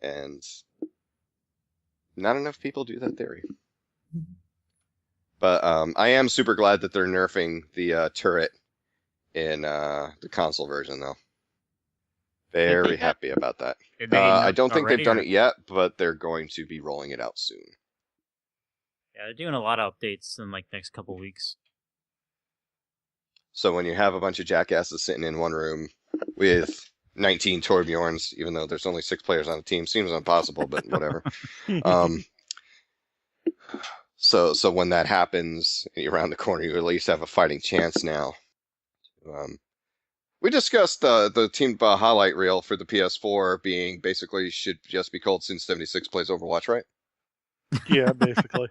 And not enough people do that theory. But I am super glad that they're nerfing the turret in the console version, though. Very happy about that. I don't think they've done it yet, but they're going to be rolling it out soon. Yeah, they're doing a lot of updates in like next couple weeks. So when you have a bunch of jackasses sitting in one room with 19 Torbjorns, even though there's only 6 players on the team, seems impossible, but whatever. So when that happens, around the corner, you at least have a fighting chance now. We discussed the team highlight reel for the PS4 being basically should just be called Sin 76 Plays Overwatch, right? Yeah, basically.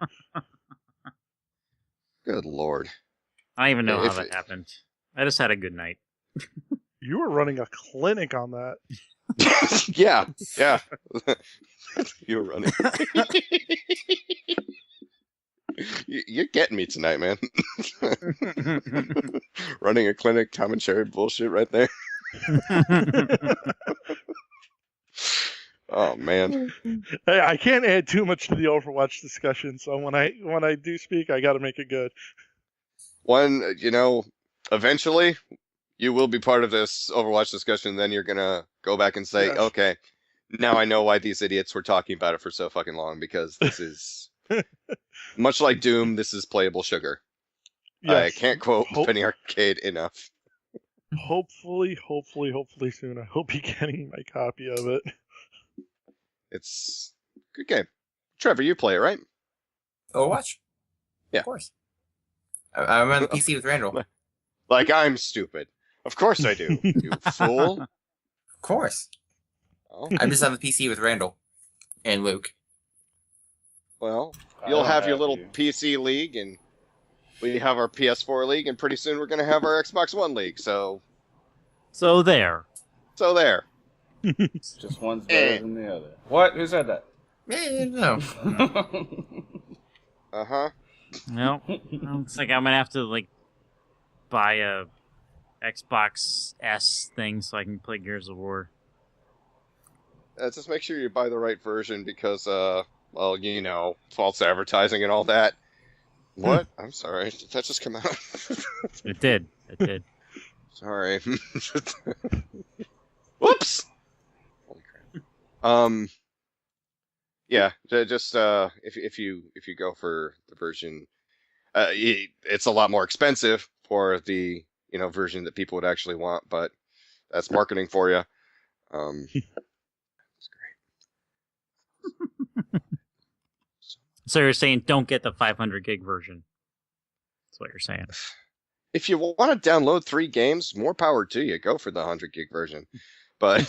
Good lord. I don't even know how that happened. I just had a good night. You were running a clinic on that. Yeah. You were running. You're getting me tonight, man. Running a clinic, commentary bullshit right there. Oh man. Hey, I can't add too much to the Overwatch discussion, so when I do speak, I got to make it good. Eventually, you will be part of this Overwatch discussion. Then you're gonna go back and say, Yes. "Okay, now I know why these idiots were talking about it for so fucking long." Because this is much like Doom. This is playable sugar. Yes. I can't quote Penny Arcade enough. Hopefully soon. I hope you're getting my copy of it. It's a good game. Trevor, you play it, right? Overwatch? Yeah. Of course. I'm on the PC with Randall. Like I'm stupid. Of course I do. You fool. Of course. Oh. I'm just on the PC with Randall and Luke. Well, you'll have your little PC league, and we have our PS4 league, and pretty soon we're going to have our Xbox One league, so there. Just one's better than the other. What? Who said that? No. Uh-huh. No. Looks like I'm going to have to, buy a Xbox S thing so I can play Gears of War. Just make sure you buy the right version because, false advertising and all that. What? I'm sorry. Did that just come out? It did. Sorry. Whoops! Holy crap. Yeah, just, if you go for the version, it's a lot more expensive for the, version that people would actually want, but that's marketing for you. It's great. So you're saying don't get the 500 gig version. That's what you're saying. If you want to download 3 games, more power to you. Go for the 100 gig version. But,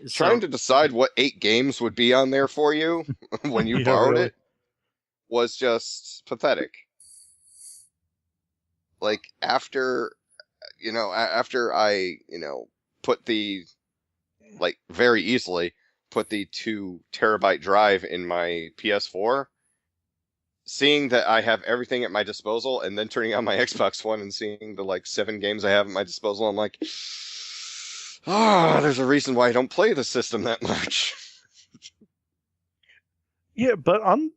trying to decide what 8 games would be on there for you when you borrowed it was just pathetic. After I, put the, very easily put the 2 terabyte drive in my PS4, seeing that I have everything at my disposal and then turning on my Xbox One and seeing the 7 games I have at my disposal, I'm like, there's a reason why I don't play the system that much. Yeah, but on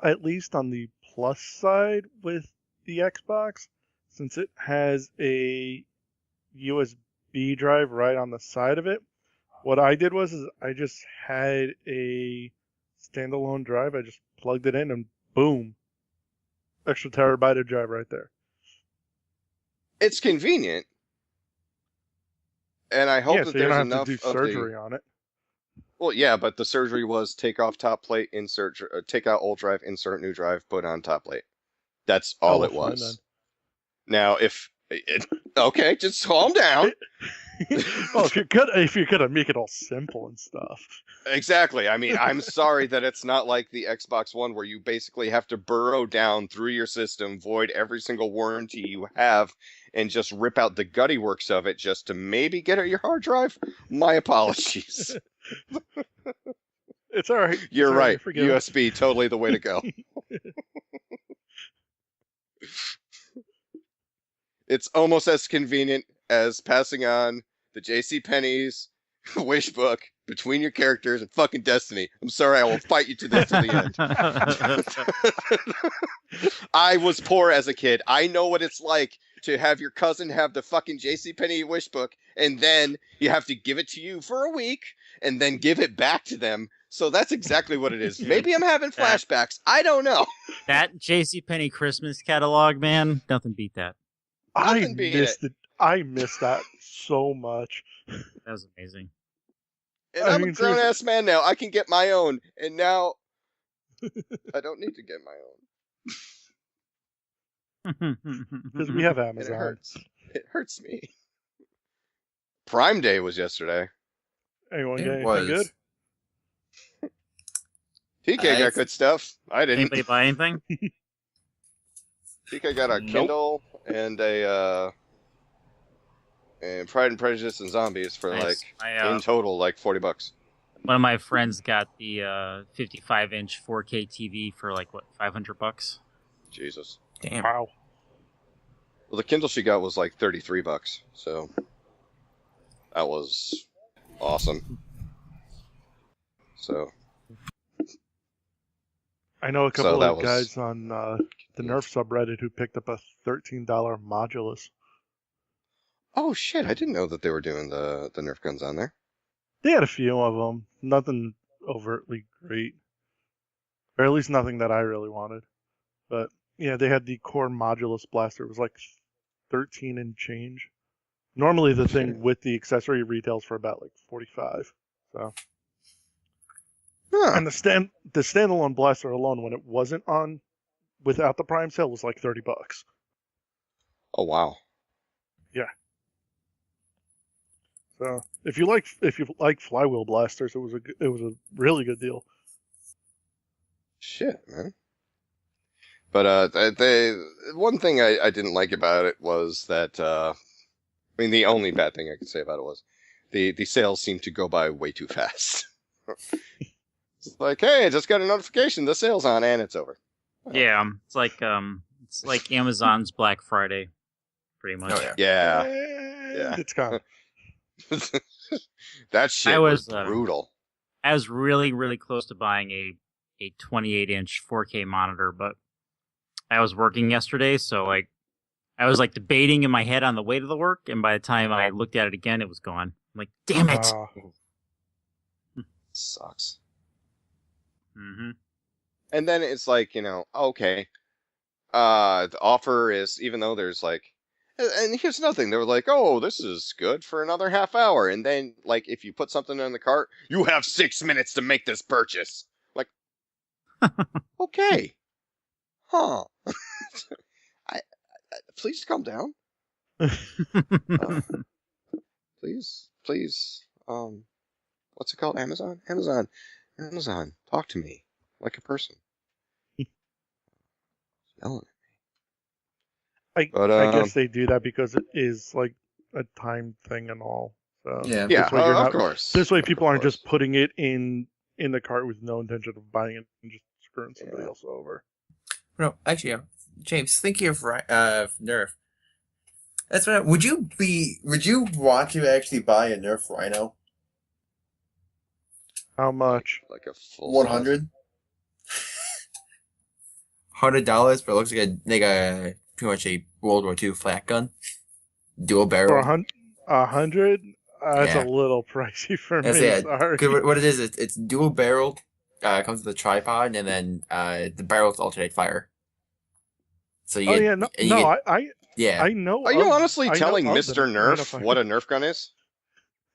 at least on the plus side with the Xbox, since it has a USB drive right on the side of it, what I did was I just had a standalone drive. I just plugged it in and boom, extra terabyte of drive right there. It's convenient, and I hope that so you there's don't have enough to do surgery on it. Well, yeah, but the surgery was take off top plate, insert, take out old drive, insert new drive, put on top plate. That's all it was. Now, if Okay, just calm down. Well, if you're gonna make it all simple and stuff. Exactly. I mean, I'm sorry that it's not like the Xbox One where you basically have to burrow down through your system, void every single warranty you have, and just rip out the gutty works of it just to maybe get at your hard drive. My apologies. It's all right. You're right. Forgive USB, totally the way to go. It's almost as convenient as passing on the JCPenney's wish book between your characters and fucking Destiny. I'm sorry, I will fight you to this to the end. I was poor as a kid. I know what it's like to have your cousin have the fucking JCPenney wish book, and then you have to give it to you for a week, and then give it back to them. So that's exactly what it is. Maybe I'm having flashbacks. I don't know. That JCPenney Christmas catalog, man, nothing beat that. I missed it. I missed that so much. That was amazing. And I'm a grown-ass man now. I can get my own. And now I don't need to get my own. Because we have Amazon. And it hurts. It hurts me. Prime Day was yesterday. Anyone get It anything was. good? TK got good stuff. I didn't. Anybody buy anything? TK got a Kindle and a and Pride and Prejudice and Zombies for Nice. in total like $40. One of my friends got the 55-inch 4K TV for like what, $500? Jesus. Damn. Wow. Well, the Kindle she got was like $33, so that was awesome. So I know a couple that of was- guys on the Nerf subreddit who picked up a $13 Modulus. oh shit, I didn't know that they were doing the Nerf guns on there. They had a few of them. Nothing overtly great. Or at least nothing that I really wanted. But yeah, they had the core Modulus blaster. It was like 13 and change. Normally the thing with the accessory retails for about like 45. So Huh. and the standalone blaster alone, when it wasn't on without the Prime sale, was like $30. Oh wow. So if you like flywheel blasters, it was a really good deal. Shit, man. But one thing I didn't like about it was that I mean the only bad thing I could say about it was the sales seemed to go by way too fast. It's like, hey, I just got a notification, the sale's on, and it's over. Yeah, it's like Amazon's Black Friday, pretty much. Oh, yeah. Yeah. And it's gone. That shit I was was, brutal. I was really, really close to buying a 28-inch 4K monitor, but I was working yesterday, so like I was like debating in my head on the way to the work, and by the time I looked at it again, it was gone. I'm like, damn it! Sucks. Mm-hmm. And then it's like, okay, the offer is, even though there's like, and here's nothing, they were like, oh, this is good for another half hour. And then, like, if you put something in the cart, you have 6 minutes to make this purchase. Like, okay. Huh. I please calm down. Please. What's it called? Amazon, talk to me like a person. Yelling at me. I guess they do that because it is like a time thing and all. So Yeah. Yeah, this way you're of not- course. This way people Of aren't course. just putting it in the cart with no intention of buying it and just screwing somebody Yeah. else over. No, actually, James, thinking of Nerf. That's what. Would you want to actually buy a Nerf Rhino? How much? Like a full $100. $100, but it looks like a pretty much a World War II flak gun, dual For barrel. 100? That's Yeah. a little pricey for That's me. it. Sorry. 'Cause what it is, it's dual barrel. Comes with a tripod, and then the barrels alternate fire. So you Oh get, yeah, no, and you get- I know. Are you of- honestly I know telling of the Mr. Nerf what a Nerf gun is?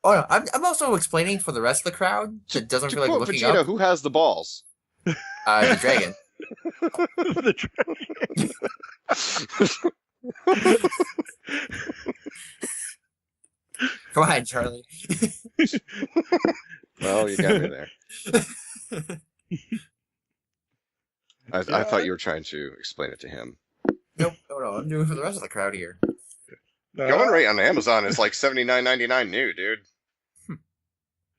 Oh, no, I'm also explaining for the rest of the crowd that doesn't To feel like quote looking Vegeta, up. who has the balls? The dragon. the dragon. Come on, Charlie. Well, you got me there. I thought you were trying to explain it to him. Nope, no. I'm doing it for the rest of the crowd here. Going rate on Amazon is like $79.99 new, dude.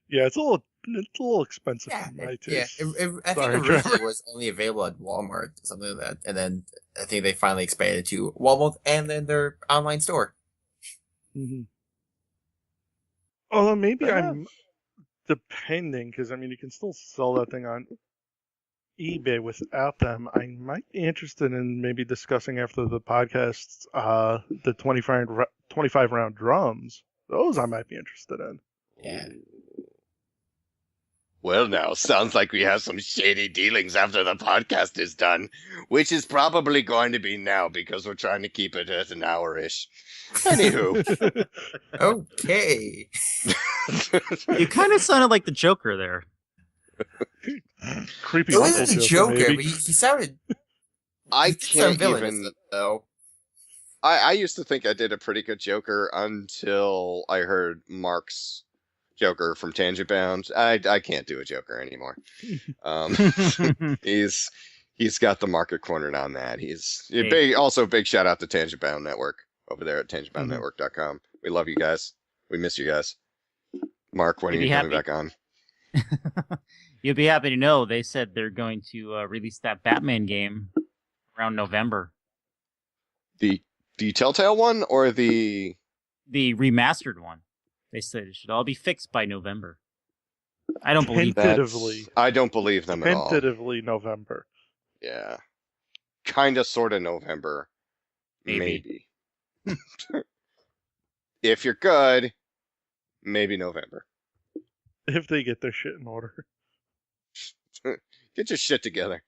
Yeah, it's a little expensive Yeah, for my yeah. taste. I think Sorry, originally Trevor. it was only available at Walmart, something like that, and then I think they finally expanded to Walmart and then their online store. Mm-hmm. Although maybe Fair I'm depending, because I mean you can still sell that thing on eBay without them. I might be interested in maybe discussing after the podcast the 25 round drums. Those I might be interested in. Yeah. Well, now, sounds like we have some shady dealings after the podcast is done, which is probably going to be now because we're trying to keep it at an hour-ish. Anywho. Okay. You kind of sounded like the Joker there. Creepy It Uncle wasn't a Joker, Joker, maybe. but he sounded. I he did sound can't villainous, even... though. I used to think I did a pretty good Joker until I heard Mark's Joker from Tangent Bound. I can't do a Joker anymore. He's got the market cornered on that. Big shout out to Tangent Bound Network over there at tangentboundnetwork.com. We love you guys. We miss you guys. Mark, when are you coming back on? You'll be happy to know they said they're going to release that Batman game around November. The Telltale one or the remastered one? They said it should all be fixed by November. I don't believe that. Tentatively. I don't believe them at all. Tentatively November. Yeah. Kinda, sorta November. Maybe. If you're good, maybe November. If they get their shit in order. Get your shit together.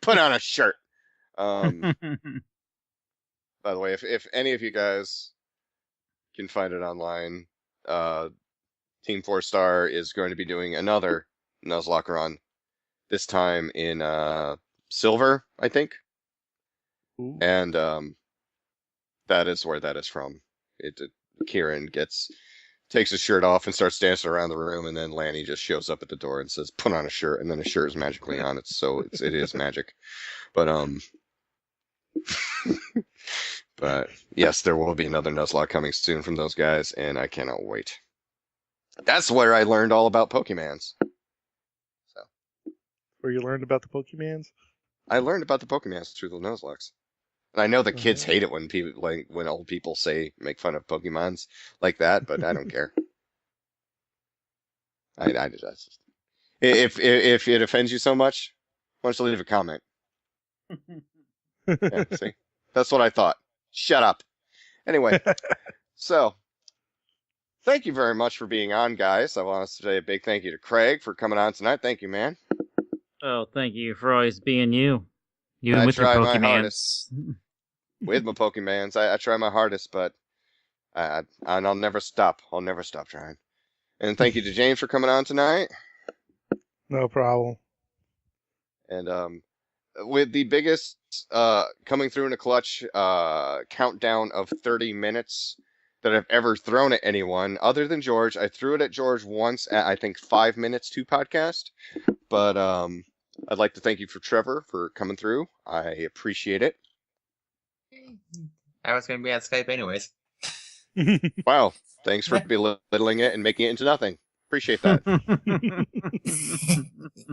Put on a shirt. By the way, if any of you guys can find it online, Team 4-Star is going to be doing another Nuzlocke run. This time in silver, I think. Ooh. And that is where that is from. Kieran takes his shirt off and starts dancing around the room, and then Lanny just shows up at the door and says, "Put on a shirt," and then a shirt is magically on. It is magic. But but yes, there will be another Nuzlocke coming soon from those guys, and I cannot wait. That's where I learned all about Pokemans. So Where you learned about the Pokemans? I learned about the Pokemans through the Nuzlockes. And I know the kids hate it when old people make fun of Pokemons like that, but I don't care. If it offends you so much, why don't you leave a comment? Yeah, see, that's what I thought. Shut up. Anyway, so thank you very much for being on, guys. I want to say a big thank you to Craig for coming on tonight. Thank you, man. Oh, thank you for always being you. You I with your try my Pokemans. hardest. With my Pokemans, I try my hardest, but I'll never stop. I'll never stop trying. And thank you to James for coming on tonight. No problem. And with the biggest coming through in a clutch countdown of 30 minutes that I've ever thrown at anyone, other than George. I threw it at George once at, I think, 5 minutes to podcast. But I'd like to thank you for Trevor for coming through. I appreciate it. I was going to be on Skype anyways. Wow. Thanks for belittling it and making it into nothing. Appreciate that.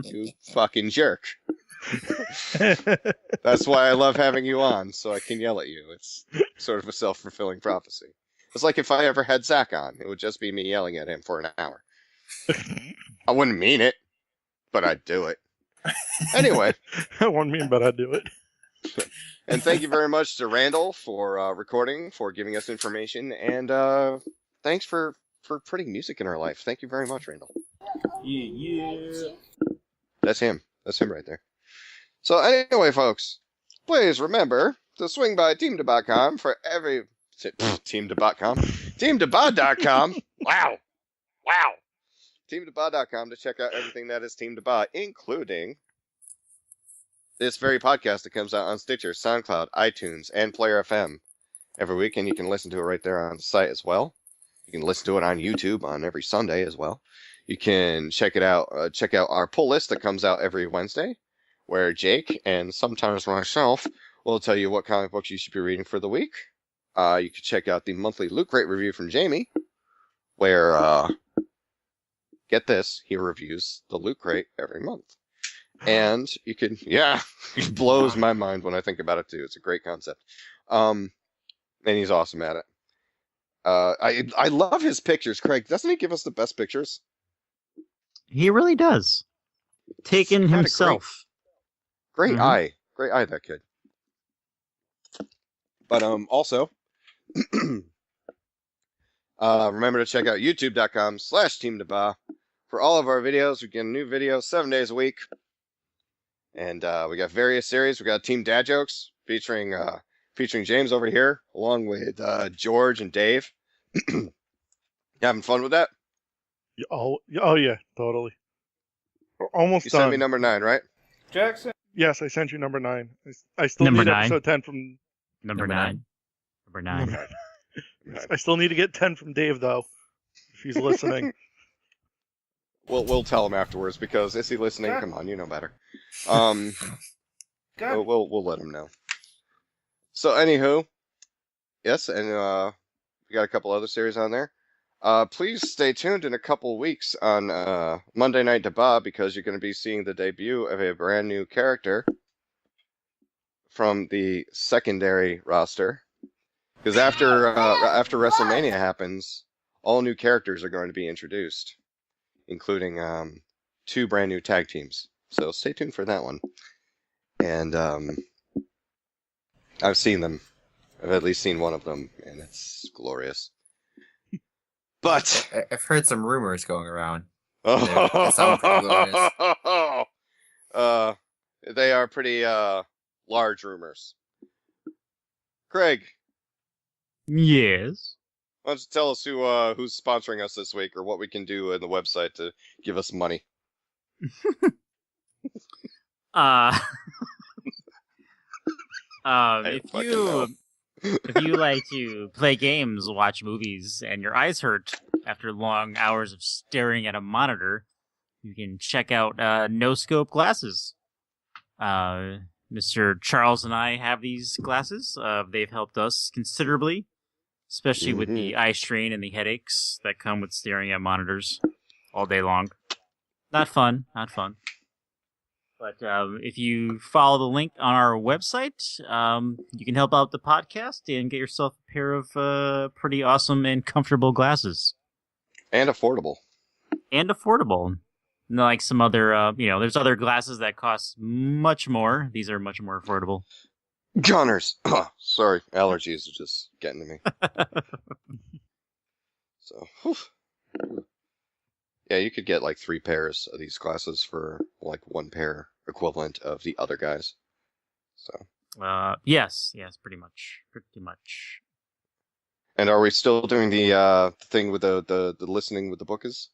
You fucking jerk. That's why I love having you on, so I can yell at you. It's sort of a self-fulfilling prophecy. It's like if I ever had Zach on, it would just be me yelling at him for an hour. I wouldn't mean it, but I'd do it. Anyway. I wouldn't mean, but I'd do it. And thank you very much to Randall for recording, for giving us information, and thanks for putting music in our life. Thank you very much, Randall. Yeah. That's him. That's him right there. So anyway, folks, please remember to swing by team.com for every... team.com? Team.com? Wow. Team.com to check out everything that is Team.com, including this very podcast that comes out on Stitcher, SoundCloud, iTunes, and Player FM. every week, and you can listen to it right there on the site as well. You can listen to it on YouTube on every Sunday as well. You can check it out. Check out our pull list that comes out every Wednesday, where Jake and sometimes myself will tell you what comic books you should be reading for the week. You can check out the monthly Loot Crate review from Jamie, where, get this, he reviews the Loot Crate every month. And you can, yeah, it blows my mind when I think about it too. It's a great concept. And he's awesome at it. I love his pictures, Craig. Doesn't he give us the best pictures? He really does. Taken himself. Great eye. Great eye, that kid. But also, remember to check out youtube.com/team2ba for all of our videos. We get a new video 7 days a week. And we got various series. We got Team Dad Jokes featuring James over here, along with George and Dave. You having fun with that? Oh yeah, totally. We're almost You done. sent me number 9, right? Jackson. Yes, I sent you number 9. I still Number need 9. episode 10 from. Number 9. Number 9. I still need to get 10 from Dave though, if he's listening. We'll tell him afterwards, because is he listening? Come on, you know better. God. We'll let him know. So anywho, yes, and we got a couple other series on there. Please stay tuned in a couple weeks on Monday Night D.B.A.H, because you're going to be seeing the debut of a brand new character from the secondary roster. Because after WrestleMania happens, all new characters are going to be introduced, including 2 brand new tag teams. So stay tuned for that one. And I've seen them. I've at least seen one of them, and it's glorious. But I've heard some rumors going around. they sound pretty glorious. They are pretty large rumors. Craig, Yes. why don't you tell us who's sponsoring us this week, or what we can do in the website to give us money? If you like to play games, watch movies, and your eyes hurt after long hours of staring at a monitor, you can check out No Scope glasses. Mr. Charles and I have these glasses. They've helped us considerably, especially with the eye strain and the headaches that come with staring at monitors all day long. Not fun. But if you follow the link on our website, you can help out the podcast and get yourself a pair of pretty awesome and comfortable glasses. And affordable. Like some other, there's other glasses that cost much more. These are much more affordable. Gunners. Sorry, allergies are just getting to me. So, whew. Yeah, you could get like 3 pairs of these glasses for like 1 pair equivalent of the other guys. So. Yes, pretty much. And are we still doing the thing with the listening with the book is?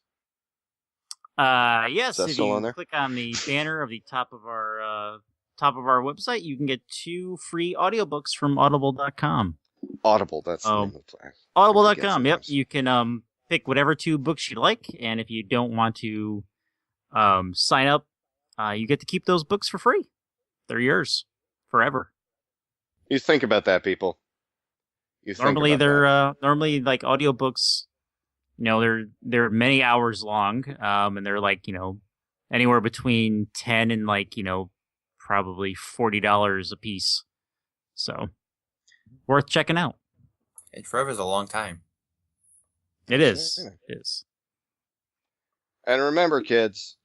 Yes. Is that if still you on there? click on the banner of the top of our website, you can get 2 free audiobooks from Audible.com. Audible, that's the name of the plan. Audible.com. Yep, you can pick whatever 2 books you like, and if you don't want to sign up, you get to keep those books for free. They're yours forever. You think about that, people. Normally normally like audiobooks, they're many hours long, and they're like, anywhere between 10 and like, probably $40 a piece. So worth checking out. And forever's a long time. It is. Yeah. It is. And remember, kids,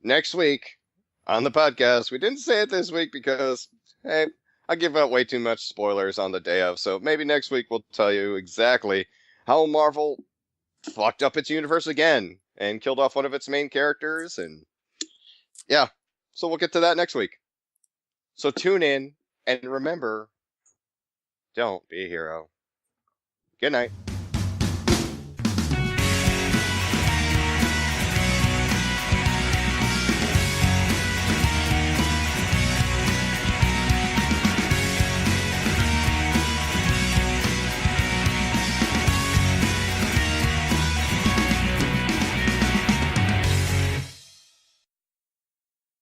next week on the podcast, we didn't say it this week because, hey, I give out way too much spoilers on the day of, so maybe next week we'll tell you exactly how Marvel fucked up its universe again and killed off one of its main characters, and yeah, so we'll get to that next week. So tune in, and remember, don't be a hero. Good night.